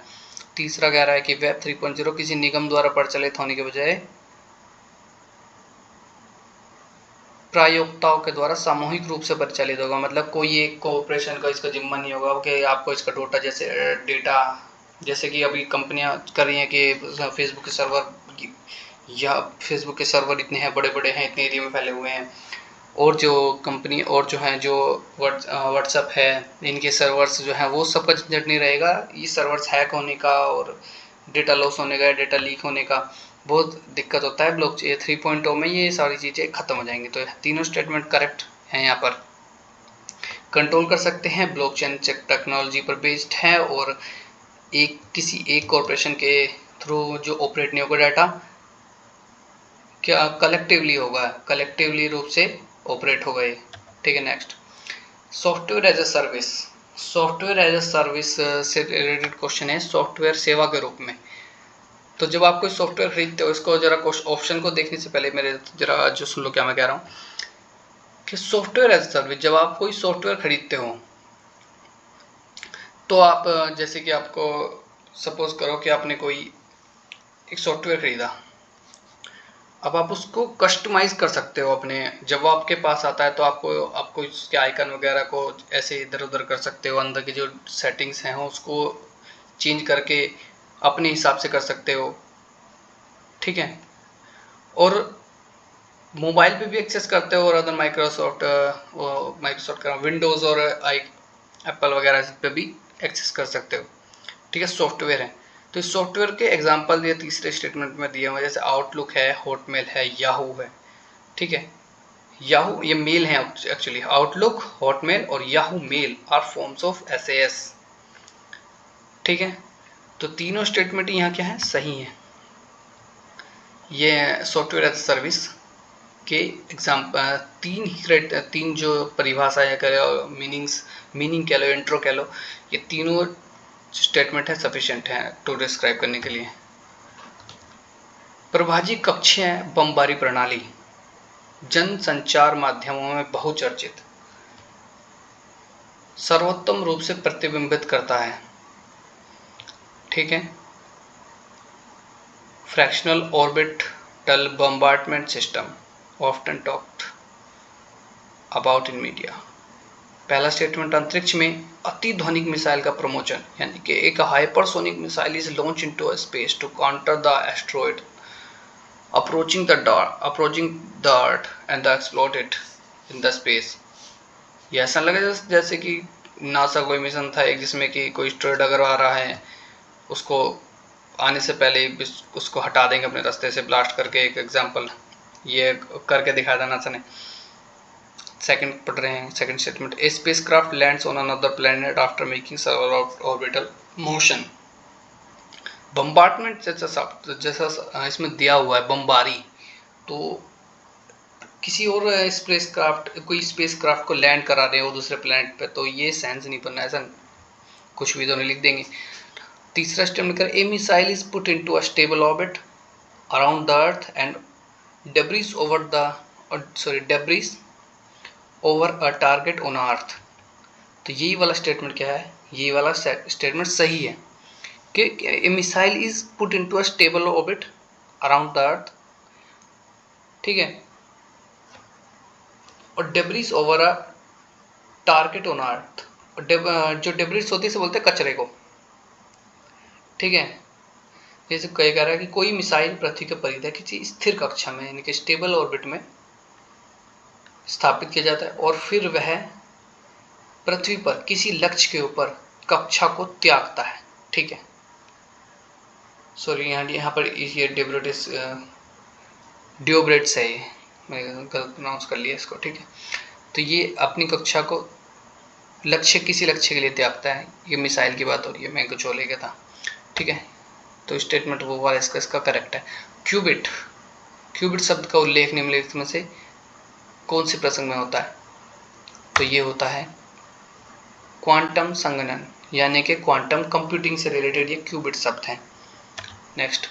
तीसरा कह रहा है कि वेब 3.0 किसी निगम द्वारा प्रचलित होने के बजाय प्रायोक्ताओं के द्वारा सामूहिक रूप से परिचालित होगा। मतलब कोई एक कॉर्पोरेशन का इसका जिम्मा नहीं होगा कि आपको इसका डेटा जैसे कि अभी कंपनियां कर रही हैं कि फेसबुक के सर्वर या फेसबुक के सर्वर इतने हैं, बड़े बड़े हैं, इतने एरिया में फैले हुए हैं, और जो कंपनी और जो हैं जो व्हाट्सअप है, इनके सर्वर्स जो हैं वो सबका झंझट नहीं रहेगा। ये सर्वर्स हैक होने का और डेटा लॉस होने का, डेटा लीक होने का बहुत दिक्कत होता है। ब्लॉकचेन 3.0 में ये सारी चीज़ें खत्म हो जाएंगी। तो तीनों स्टेटमेंट करेक्ट हैं। यहाँ पर कंट्रोल कर सकते हैं, ब्लॉकचेन टेक्नोलॉजी पर बेस्ड है और किसी एक कॉरपोरेशन के थ्रू जो ऑपरेट नहीं होगा, डाटा क्या कलेक्टिवली होगा, कलेक्टिवली रूप से ऑपरेट होगा ये। ठीक है, next software as a service. Software as a service से रिलेटेड क्वेश्चन है, सॉफ्टवेयर सेवा के रूप में। तो जब आप कोई सॉफ्टवेयर खरीदते हो, इसको जरा ऑप्शन को देखने से पहले मेरे जरा जो सुन लो क्या मैं कह रहा हूँ कि सॉफ्टवेयर एज ए सर्विस, जब आप कोई सॉफ्टवेयर खरीदते हो तो आप जैसे कि आपको सपोज करो कि आपने कोई एक सॉफ्टवेयर खरीदा, अब आप उसको कस्टमाइज कर सकते हो अपने। जब वो आपके पास आता है तो आपको इसके आइकन वगैरह को ऐसे इधर उधर कर सकते हो, अंदर की जो सेटिंग्स हैं उसको चेंज करके अपने हिसाब से कर सकते हो। ठीक है, और मोबाइल पे भी एक्सेस करते हो और अदर माइक्रोसॉफ्ट का विंडोज़ और एप्पल वगैरह पे भी एक्सेस कर सकते हो। ठीक है, सॉफ्टवेयर है। तो इस सॉफ्टवेयर के एग्जांपल ये तीसरे स्टेटमेंट में दिए हुए, जैसे आउटलुक है, हॉटमेल है, याहू है। ठीक है, याहू ये मेल है एक्चुअली। आउटलुक, हॉटमेल और Yahoo mail are forms of SAS. ठीक है, तो तीनों स्टेटमेंट यहाँ क्या है, सही है। ये सॉफ्टवेयर एज सर्विस के एग्जाम्पल तीन जो परिभाषा या कह लो मीनिंग कह लो, इंट्रो कह लो, ये तीनों स्टेटमेंट है सफिशिएंट है टू डिस्क्राइब करने के लिए। प्रभाजी कक्षीय बमबारी प्रणाली जन संचार माध्यमों में बहुचर्चित सर्वोत्तम रूप से प्रतिबिंबित करता है। ठीक है, fractional orbital bombardment system often talked about in media. पहला स्टेटमेंट, अंतरिक्ष में अतिध्वनिक मिसाइल का प्रमोशन, यानी कि एक hypersonic missile is launch into space to counter the asteroid approaching the earth and the explode it in the space। ये ऐसा लगे जैसे कि नासा कोई मिशन था एक, जिसमें कि कोई एस्ट्रॉइड अगर आ रहा है उसको आने से पहले उसको हटा देंगे अपने रास्ते से ब्लास्ट करके। एक एग्जांपल ये करके दिखाया था नासा ने। सेकंड पढ़ रहे हैं, second statement, A spacecraft lands on another planet after making circular orbital motion. Bombardment जैसा इसमें दिया हुआ है, बमबारी, तो किसी और कोई स्पेसक्राफ्ट को लैंड करा रहे हो दूसरे प्लैनेट पे, तो ये सेंस नहीं बनना, ऐसा कुछ भी तो नहीं लिख देंगे। तीसरा स्टेटमेंट कर, a missile is put into a stable orbit around the earth and debris over a target on earth. तो यही वाला स्टेटमेंट क्या है, यही वाला स्टेटमेंट सही है कि a missile is put into a stable orbit around the earth. ठीक है, और debris over a target on earth. जो डेब्रिस होती है से बोलते हैं कचरे को। ठीक है, जैसे कह रहा है कि कोई मिसाइल पृथ्वी के परिधि किसी स्थिर कक्षा में यानी कि स्टेबल ऑर्बिट में स्थापित किया जाता है और फिर वह पृथ्वी पर किसी लक्ष्य के ऊपर कक्षा को त्यागता है। ठीक है, सॉरी यहाँ पर ये डियोब्रेट्स है, ये मैं गलत प्रोनाउंस कर लिया इसको। ठीक है, तो ये अपनी कक्षा को किसी लक्ष्य के लिए त्यागता है। ये मिसाइल की बात हो रही है, मैं कुछ और ले गया था। ठीक है, तो स्टेटमेंट वो वाला इसका करेक्ट है। क्यूबिट शब्द का उल्लेख निम्नलिखित में से कौन से प्रसंग में होता है, तो ये होता है क्वांटम संगणन, यानी कि क्वांटम कंप्यूटिंग से रिलेटेड ये क्यूबिट शब्द हैं। नेक्स्ट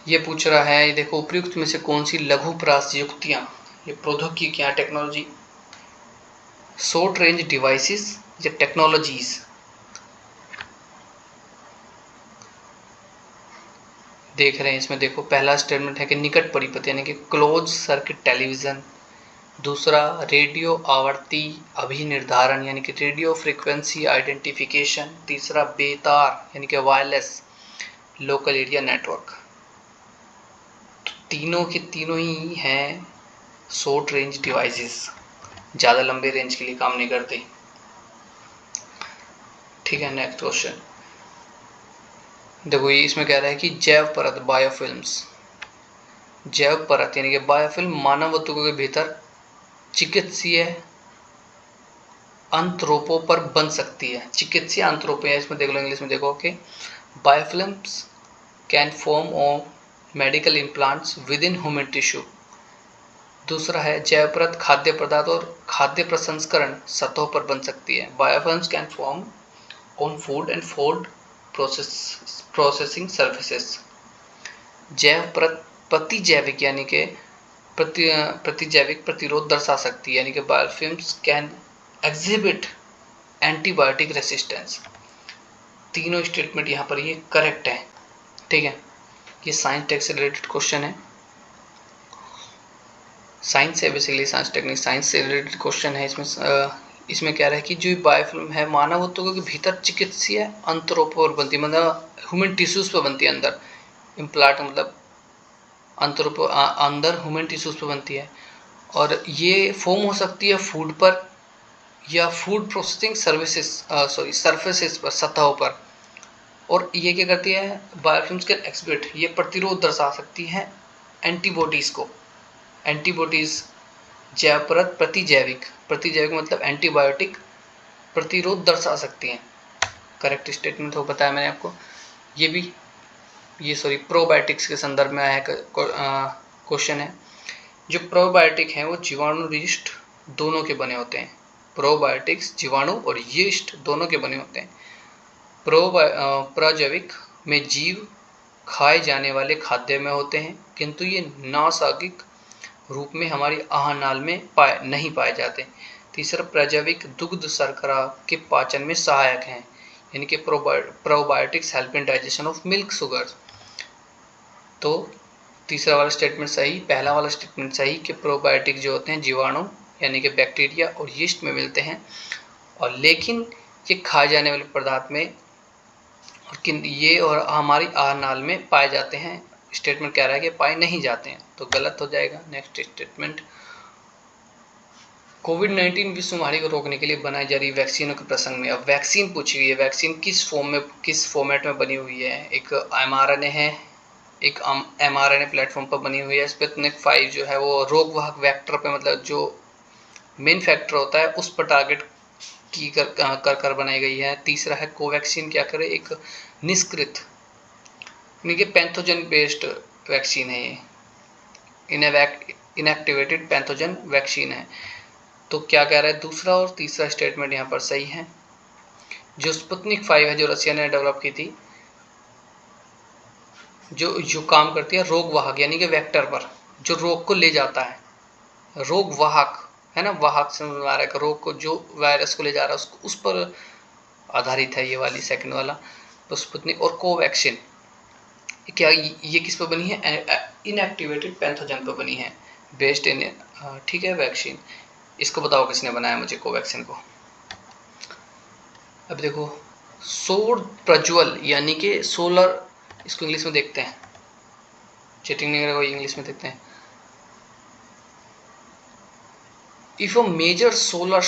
ये पूछ रहा है, देखो उपयुक्त में से कौन सी लघु प्रयुक्तियां, ये प्रौद्योगिकियां, टेक्नोलॉजी, शॉर्ट रेंज डिवाइसेस या टेक्नोलॉजीज। देख रहे हैं इसमें, देखो पहला स्टेटमेंट है कि निकट परिपथ यानी कि क्लोज सर्किट टेलीविजन, दूसरा रेडियो आवर्ती अभिनिर्धारण यानी कि रेडियो फ्रीक्वेंसी आइडेंटिफिकेशन। तीसरा बेतार यानी कि वायरलेस लोकल एरिया नेटवर्क। तो तीनों के तीनों ही हैं शॉर्ट रेंज डिवाइसेस, ज़्यादा लंबे रेंज के लिए काम नहीं करते। ठीक है, नेक्स्ट क्वेश्चन देखो, ये इसमें कह रहा है कि जैव परत बायोफिल्म्स, जैव परत यानी कि बायोफिल्म मानव ऊतकों के भीतर चिकित्सीय अंतरोपों पर बन सकती है। चिकित्सीय अंतरोपों, इसमें देख लो इंग्लिश में देखो कि biofilms can form on medical implants with in human tissue. दूसरा है जैव परत खाद्य पदार्थ और खाद्य प्रसंस्करण सतहों पर बन सकती है। Biofilms can form on food and food processing surfaces. जैव परत प्रतिजैविक यानी कि प्रतिजैविक प्रतिरोध दर्शा सकती है, यानी कि biofilms can exhibit antibiotic resistance. तीनों स्टेटमेंट यहाँ पर ये करेक्ट है। ठीक है, ये साइंस टेक से रिलेटेड क्वेश्चन है, साइंस है बेसिकली, साइंस टेक्निक साइंस से रिलेटेड क्वेश्चन है। इसमें क्या रहा है कि जो बायोफिल्म है मानव ऊतकों के भीतर चिकित्सीय अंतरों पर बनती है, मतलब ह्यूमन टिश्यूज पर बनती है, अंदर इम्प्लांट मतलब अंदर ह्यूमन टिश्यूज पर बनती है, और ये फॉर्म हो सकती है फूड पर या फूड प्रोसेसिंग सर्फेसेस पर, सतहों पर। और ये क्या करती है, बायोफिल्म्स कैन एक्सबिट, ये प्रतिरोध दर्शा सकती है एंटीबॉडीज को। एंटीबॉडीज जैव परत प्रतिजैविक, प्रतिजैविक मतलब एंटीबायोटिक प्रतिरोध दर्शा सकती हैं। करेक्ट स्टेटमेंट हो बताया मैंने आपको। ये भी प्रोबायोटिक्स के संदर्भ में आया क्वेश्चन है। जो प्रोबायोटिक हैं वो जीवाणु यीस्ट दोनों के बने होते हैं। प्रोबायोटिक्स जीवाणु और यीस्ट दोनों के बने होते हैं। प्रजैविक में जीव खाए जाने वाले खाद्य में होते हैं, किंतु ये नैसर्गिक रूप में हमारी आहारनाल में नहीं पाए जाते। तीसरा, प्रजैविक दुग्ध शर्करा के पाचन में सहायक हैं, यानी कि probiotics help in digestion of milk sugar. तो तीसरा वाला स्टेटमेंट सही, पहला वाला स्टेटमेंट सही कि प्रोबायोटिक जो होते हैं जीवाणु यानी कि बैक्टीरिया और यीस्ट में मिलते हैं, और लेकिन ये खाए जाने वाले पदार्थ में और हमारी आहारनाल में पाए जाते हैं। स्टेटमेंट कह रहा है कि पाए नहीं जाते हैं, तो गलत हो जाएगा। नेक्स्ट स्टेटमेंट, कोविड-19 विश्व महामारी को रोकने के लिए बनाई जा रही वैक्सीनों के प्रसंग में अब वैक्सीन पूछी गई है। वैक्सीन किस फॉर्मेट में बनी हुई है? एक mRNA है, एक mRNA प्लेटफॉर्म पर बनी हुई है। स्पुतनिक 5 जो है वो रोगवाहक वेक्टर पे, मतलब जो मेन फैक्टर होता है उस पर टारगेट की कर बनाई गई है। तीसरा है कोवैक्सीन, क्या करे, एक निष्क्रित यानी कि पैथोजन बेस्ड वैक्सीन है, ये इनएक्टिवेटेड पैथोजन वैक्सीन है। तो क्या कह रहा है, दूसरा और तीसरा स्टेटमेंट यहाँ पर सही है। जो स्पुतनिक 5 है जो रसिया ने डेवलप की थी, जो काम करती है रोगवाहक यानी कि वेक्टर पर, जो रोग को ले जाता है, रोगवाहक है ना, वाहक से रोग को, जो वायरस को ले जा रहा है उसको, उस पर आधारित है ये वाली सेकंड वाला। तो स्पुतनिक और कोवैक्सीन क्या ये किस पर बनी है? इनएक्टिवेटेड पैथोजन पर बनी है, बेस्ड इन, ठीक है, वैक्सीन। इसको बताओ किसने बनाया मुझे, कोवैक्सीन को। अब देखो, सौर प्रज्वल यानी कि सोलर, इसको इंग्लिश में देखते हैं, चीटिंग नहीं करेगा, इंग्लिश में देखते हैं। If a major solar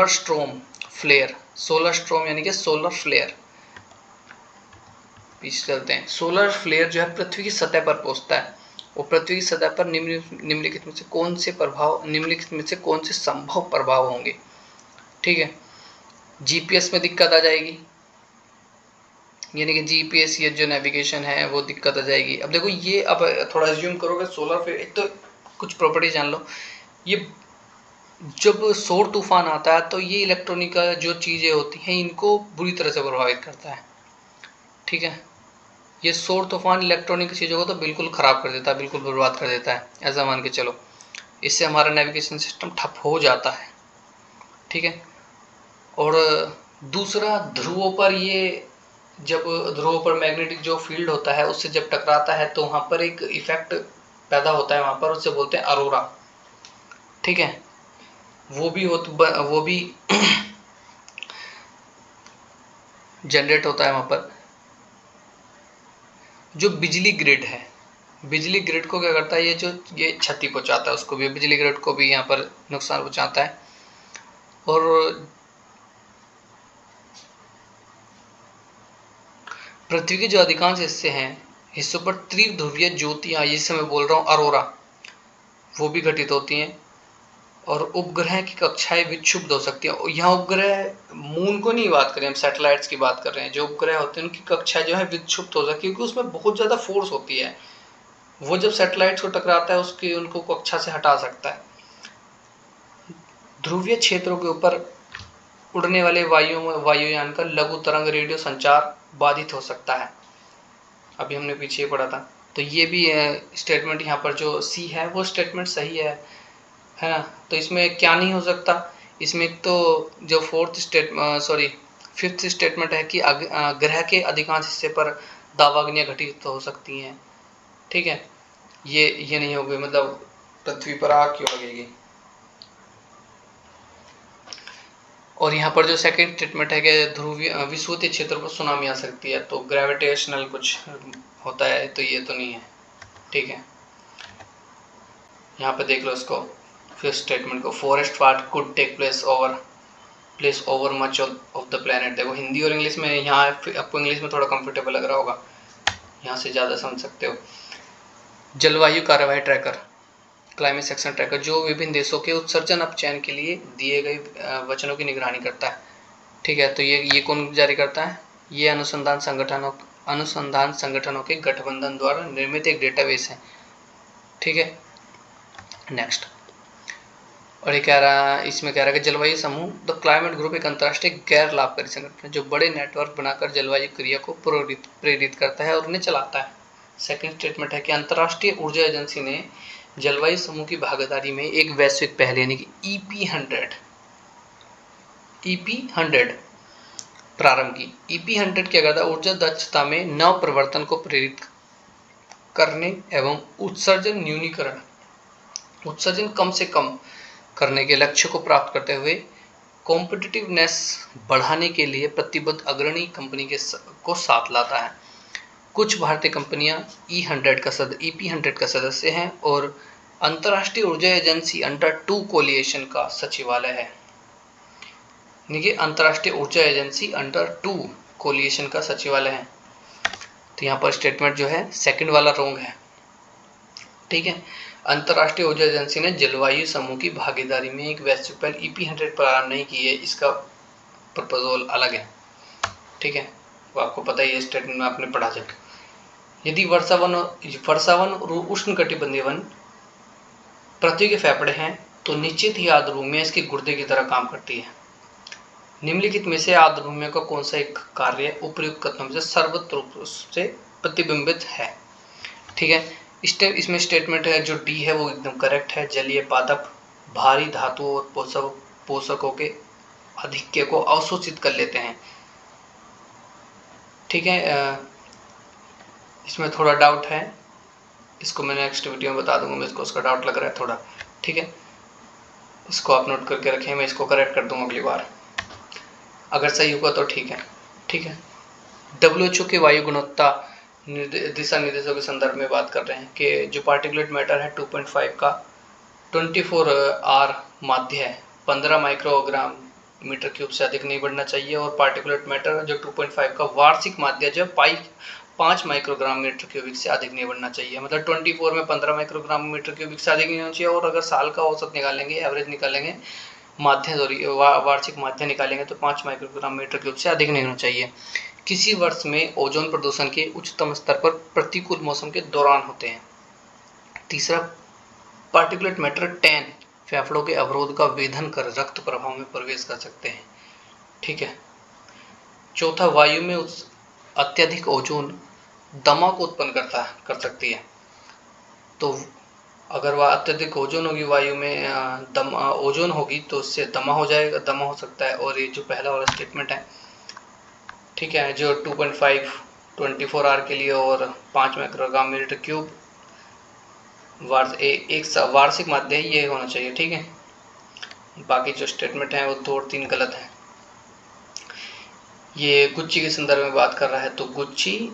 storm flare, solar storm यानी कि सोलर फ्लेयर, पीछे चलते हैं। सोलर फ्लेयर जो है पृथ्वी की सतह पर पहुंचता है, और पृथ्वी की सतह पर निम्नलिखित में से कौन से संभव प्रभाव होंगे? ठीक है, जीपीएस में दिक्कत आ जाएगी, यानी कि जीपीएस ये जो नेविगेशन है वो दिक्कत आ जाएगी। अब देखो ये, अब थोड़ा एज्यूम करोगे सोलर फ्लेयर, एक तो कुछ प्रॉपर्टी जान लो, ये जब सौर तूफान आता है तो ये इलेक्ट्रॉनिक जो चीज़ें होती हैं इनको बुरी तरह से प्रभावित करता है। ठीक है, ये सौर तूफान इलेक्ट्रॉनिक चीज़ों को तो बिल्कुल ख़राब कर देता है, बिल्कुल बर्बाद कर देता है, ऐसा मान के चलो। इससे हमारा नेविगेशन सिस्टम ठप हो जाता है। ठीक है, और दूसरा, ध्रुवों पर ये, जब ध्रुवों पर मैग्नेटिक जो फील्ड होता है उससे जब टकराता है तो वहाँ पर एक इफेक्ट पैदा होता है, वहाँ पर उससे बोलते हैं अरोरा। ठीक है, वो भी जनरेट होता है वहाँ पर। जो बिजली ग्रिड है, बिजली ग्रिड को क्या करता है, ये क्षति पहुंचाता है, उसको भी, बिजली ग्रिड को भी यहाँ पर नुकसान पहुंचाता है। और पृथ्वी के जो अधिकांश हिस्सों पर त्रिध्रुवीय ज्योतियां, जिससे मैं बोल रहा हूँ अरोरा, वो भी घटित होती हैं। और उपग्रह की कक्षाएं विक्षुब्ध हो सकती है। यहाँ उपग्रह मून को नहीं बात करें, हम सैटेलाइट्स की बात कर रहे हैं। जो उपग्रह होते हैं उनकी कक्षाएं जो है विक्षुब्ध हो सकती है, क्योंकि उसमें बहुत ज्यादा फोर्स होती है। वो जब सैटेलाइट्स को टकराता है उसकी उनको कक्षा से हटा सकता है। ध्रुवीय क्षेत्रों के ऊपर उड़ने वाले वायुयान का लघु तरंग रेडियो संचार बाधित हो सकता है। अभी हमने पीछे पढ़ा था। तो ये भी स्टेटमेंट यहाँ पर जो सी है वो स्टेटमेंट सही है ना। तो इसमें क्या नहीं हो सकता, इसमें तो जो फिफ्थ स्टेटमेंट है कि ग्रह के अधिकांश हिस्से पर दावाग्नियां घटित हो सकती हैं। ठीक है, ये नहीं होगी, मतलब पृथ्वी पर आग क्यों लगेगी। और यहाँ पर जो सेकंड स्टेटमेंट है कि ध्रुवीय विषुवतीय क्षेत्र पर सुनामी आ सकती है, तो ग्रेविटेशनल कुछ होता है, तो ये तो नहीं है। ठीक है, यहाँ पे देख लो इसको, फिफ्थ स्टेटमेंट को, forest fire could take place over much of the planet. देखो हिंदी और इंग्लिश में, यहाँ आपको इंग्लिश में थोड़ा कंफर्टेबल लग रहा होगा, यहाँ से ज़्यादा समझ सकते हो। जलवायु कार्यवाही ट्रैकर, क्लाइमेट सेक्शन ट्रैकर, जो विभिन्न देशों के उत्सर्जन अपचयन के लिए दिए गए वचनों की निगरानी करता है। ठीक है, तो ये कौन जारी करता है, ये अनुसंधान संगठनों के गठबंधन द्वारा निर्मित एक डेटाबेस है। ठीक है, नेक्स्ट। और ये कह रहा है, इसमें कह रहा है कि जलवायु समूह द क्लाइमेट ग्रुप एक अंतर्राष्ट्रीय गैर लाभकारी संगठन है जो बड़े नेटवर्क बनाकर जलवायु क्रिया को प्रेरित करता है और उन्हें चलाता है। सेकंड स्टेटमेंट है कि अंतर्राष्ट्रीय ऊर्जा एजेंसी ने जलवायु समूह की भागीदारी में एक वैश्विक पहल यानी कि EP100 प्रारंभ की। EP100 क्या करता है, ऊर्जा दक्षता में नव परिवर्तन को प्रेरित करने एवं उत्सर्जन कम से कम करने के लक्ष्य को प्राप्त करते हुए कॉम्पिटिटिवनेस बढ़ाने के लिए प्रतिबद्ध अग्रणी कंपनी को साथ लाता है। कुछ भारतीय कंपनियां EP100 का सदस्य हैं और अंतर्राष्ट्रीय ऊर्जा एजेंसी अंडर 2 कोलिएशन का सचिवालय है। देखिए, अंतर्राष्ट्रीय ऊर्जा एजेंसी अंडर 2 कोलिएशन का सचिवालय है। तो यहाँ पर स्टेटमेंट जो है सेकंड वाला रॉन्ग है। ठीक है, अंतर्राष्ट्रीय ऊर्जा एजेंसी ने जलवायु समूह की भागीदारी में एक वैश्विक पहल EP100 प्रारंभ नहीं की है, इसका प्रपोजल अलग है। ठीक है, वो आपको पता ही है, स्टेटमेंट में आपने पढ़ा जब। यदि वर्षावन और उष्णकटिबंधीय वन पृथ्वी के फेफड़े हैं तो निश्चित ही आर्द्रभूमि इसके गुर्दे की तरह काम करती है। निम्नलिखित में से आर्द्रभूमि का कौन सा एक कार्य उपर्युक्त कथनों से सर्वत्र रूप से प्रतिबिंबित है। ठीक है, इसमें स्टेटमेंट है जो डी है वो एकदम करेक्ट है। जलीय पादप भारी धातुओं और पोषकों के आधिक्य को अवशोषित कर लेते हैं। ठीक है, इसमें थोड़ा डाउट है, इसको मैं नेक्स्ट वीडियो में बता दूंगा, मैं इसको उसका डाउट लग रहा है थोड़ा। ठीक है, इसको आप नोट करके रखें, मैं इसको करेक्ट कर दूंगा अगली बार, अगर सही होगा तो ठीक है। ठीक है, WHO के वायु गुणवत्ता दिशा निर्देशों के संदर्भ में बात कर रहे हैं कि जो पार्टिकुलेट मैटर है 2.5 का 24R माध्य है 15 माइक्रोग्राम मीटर क्यूब से अधिक नहीं बढ़ना चाहिए, और पार्टिकुलेट मैटर जो 2.5 का वार्षिक माध्य जो 5 माइक्रोग्राम मीटर क्यूबिक से अधिक नहीं बढ़ना चाहिए। मतलब 24 में 15 माइक्रोग्राम मीटर क्यूबिक से अधिक नहीं होना चाहिए, और अगर साल का औसत निकालेंगे, एवरेज निकालेंगे, वार्षिक माध्य निकालेंगे तो 5 माइक्रोग्राम मीटर क्यूब से अधिक नहीं होना चाहिए। किसी वर्ष में ओजोन प्रदूषण के उच्चतम स्तर पर प्रतिकूल मौसम के दौरान होते हैं। तीसरा, पार्टिकुलेट मैटर 10 फेफड़ों के अवरोध का वेधन कर रक्त प्रवाह में प्रवेश कर सकते हैं। ठीक है, चौथा, वायु में अत्यधिक ओजोन दमा को उत्पन्न कर सकती है। तो अगर वह अत्यधिक ओजोन होगी, वायु में ओजोन होगी तो उससे दमा हो सकता है। और ये जो पहला वाला स्टेटमेंट है, ठीक है, जो 2.5 24R के लिए और 5 माइक्रोग्राम मीटर क्यूब एक वार्षिक माध्य ये होना चाहिए। ठीक है। बाकी जो स्टेटमेंट हैं वो 2 और 3 गलत हैं। ये गुच्ची के संदर्भ में बात कर रहा है, तो गुच्ची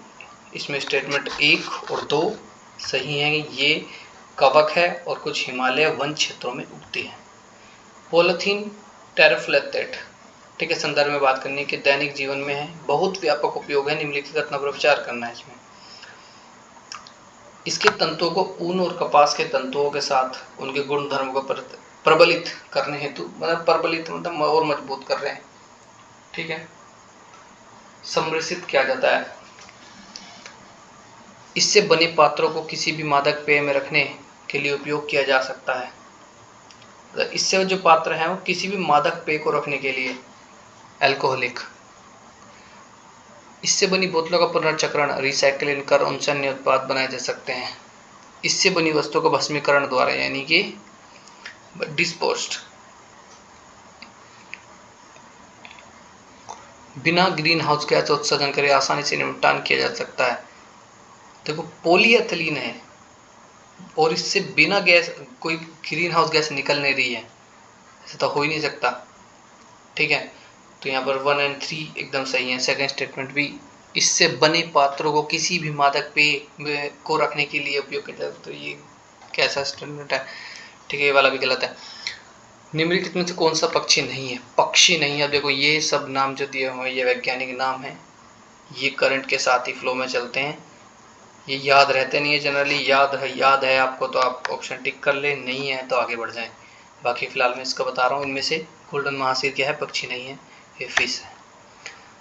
इसमें स्टेटमेंट 1 और 2 सही हैं। ये कवक है और कुछ हिमालय वन क्षेत्रों में उगती है। पॉलीथीन टेरिफ्लेटेट, ठीक है, संदर्भ में बात करनी है कि दैनिक जीवन में है, बहुत व्यापक उपयोग है, निम्नलिखित कथनों पर विचार करना है इसमें। इसके तंतुओं को ऊन और कपास के तंतुओं के साथ उनके गुणधर्म को प्रबलित करने हेतु, मतलब प्रबलित मतलब और मजबूत कर रहे हैं, ठीक है, सम्मिश्रित किया जाता है। इससे बने पात्रों को किसी भी मादक पेय में रखने के लिए उपयोग किया जा सकता है। इससे जो पात्र हैं वो किसी भी मादक पेय को रखने के लिए, अल्कोहलिक। इससे बनी बोतलों का पुनर्चक्रण, रिसाइकलिंग कर उनसे अन्य उत्पाद बनाए जा सकते हैं। इससे बनी वस्तुओं का भस्मीकरण द्वारा, यानी कि डिस्पोज्ड, बिना ग्रीन हाउस गैस उत्सर्जन करे आसानी से निपटान किया जा सकता है। देखो पॉलीएथिलीन है और इससे बिना गैस कोई ग्रीन हाउस गैस निकल नहीं रही है, ऐसा तो हो ही नहीं सकता, ठीक है। तो यहाँ पर 1 और 3 एकदम सही है। सेकंड स्टेटमेंट भी, इससे बने पात्रों को किसी भी मादक पेय को रखने के लिए उपयोग किया जाता है, तो ये कैसा स्टेटमेंट है, ठीक है, ये वाला भी गलत है। निम्नलिखित में से कौन सा पक्षी नहीं है? पक्षी नहीं है, देखो ये सब नाम जो दिए हुए हैं ये वैज्ञानिक नाम है, ये करंट के साथ ही फ्लो में चलते हैं, ये याद रहते नहीं है जनरली। याद है आपको तो आप ऑप्शन टिक कर ले, नहीं है तो आगे बढ़ जाएं। बाकी फिलहाल मैं इसका बता रहा हूँ, इनमें से गोल्डन महासीर क्या है? पक्षी नहीं है, ये फिश है।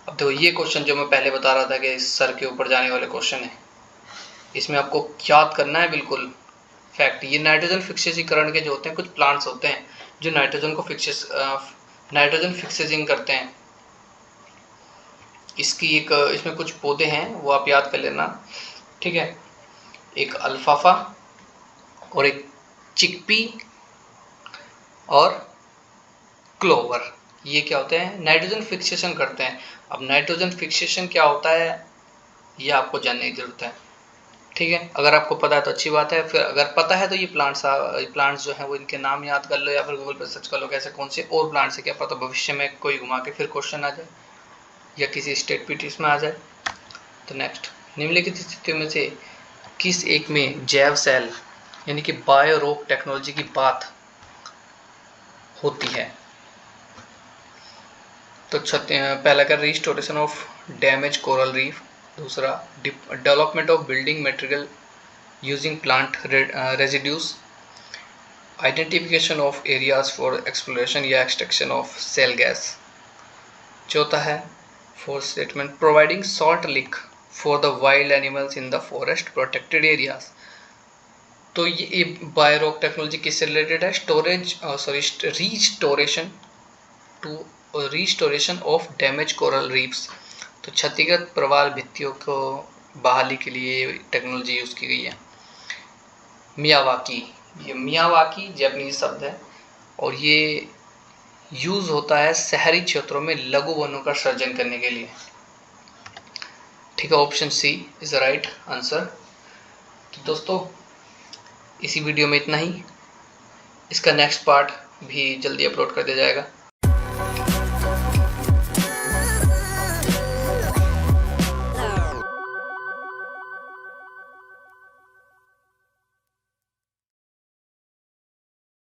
अब देखो ये क्वेश्चन जो मैं पहले बता रहा था कि सर के ऊपर जाने वाले क्वेश्चन है, इसमें आपको याद करना है बिल्कुल फैक्ट। ये नाइट्रोजन फिक्सेजीकरण के जो होते हैं, कुछ प्लांट्स होते हैं जो नाइट्रोजन को नाइट्रोजन फिक्सेजिंग करते हैं। इसमें कुछ पौधे हैं वो आप याद कर लेना, ठीक है। एक अल्फाफा और एक चिकपी और क्लोवर, ये क्या होते हैं? नाइट्रोजन फिक्सेशन करते हैं। अब नाइट्रोजन फिक्सेशन क्या होता है ये आपको जानने की जरूरत है, ठीक है। अगर आपको पता है तो अच्छी बात है, फिर अगर पता है तो ये प्लांट्स जो हैं वो इनके नाम याद कर लो या फिर गूगल पर सर्च कर लो कैसे कौन से और प्लांट्स है, क्या पता भविष्य में कोई घुमा के फिर क्वेश्चन आ जाए या किसी स्टेट पीटीएस में आ जाए। तो नेक्स्ट, निम्नलिखित स्थितियों में से किस एक में जैव सेल यानी कि बायोरोक टेक्नोलॉजी की बात होती है? तो पहला का restoration of damage coral reef, दूसरा development of building material using plant residues, identification of areas for exploration या एक्सट्रैक्शन ऑफ सेल गैस, चौथा है fourth statement providing salt lick for the wild animals in the forest protected areas. तो ये biorock technology किससे related है? Restoration of damage coral reefs. तो क्षतिग्रस्त प्रवाल भित्तियों को बहाली के लिए टेक्नोलॉजी यूज की गई है। मियावाकी, ये मियावाकी जापानीज शब्द है और ये यूज होता है शहरी क्षेत्रों में लघु वनों का सृजन करने के लिए, ठीक है। Option C is the right answer. तो दोस्तों इसी वीडियो में इतना ही, इसका नेक्स्ट पार्ट भी जल्दी अपलोड कर दिया जाएगा।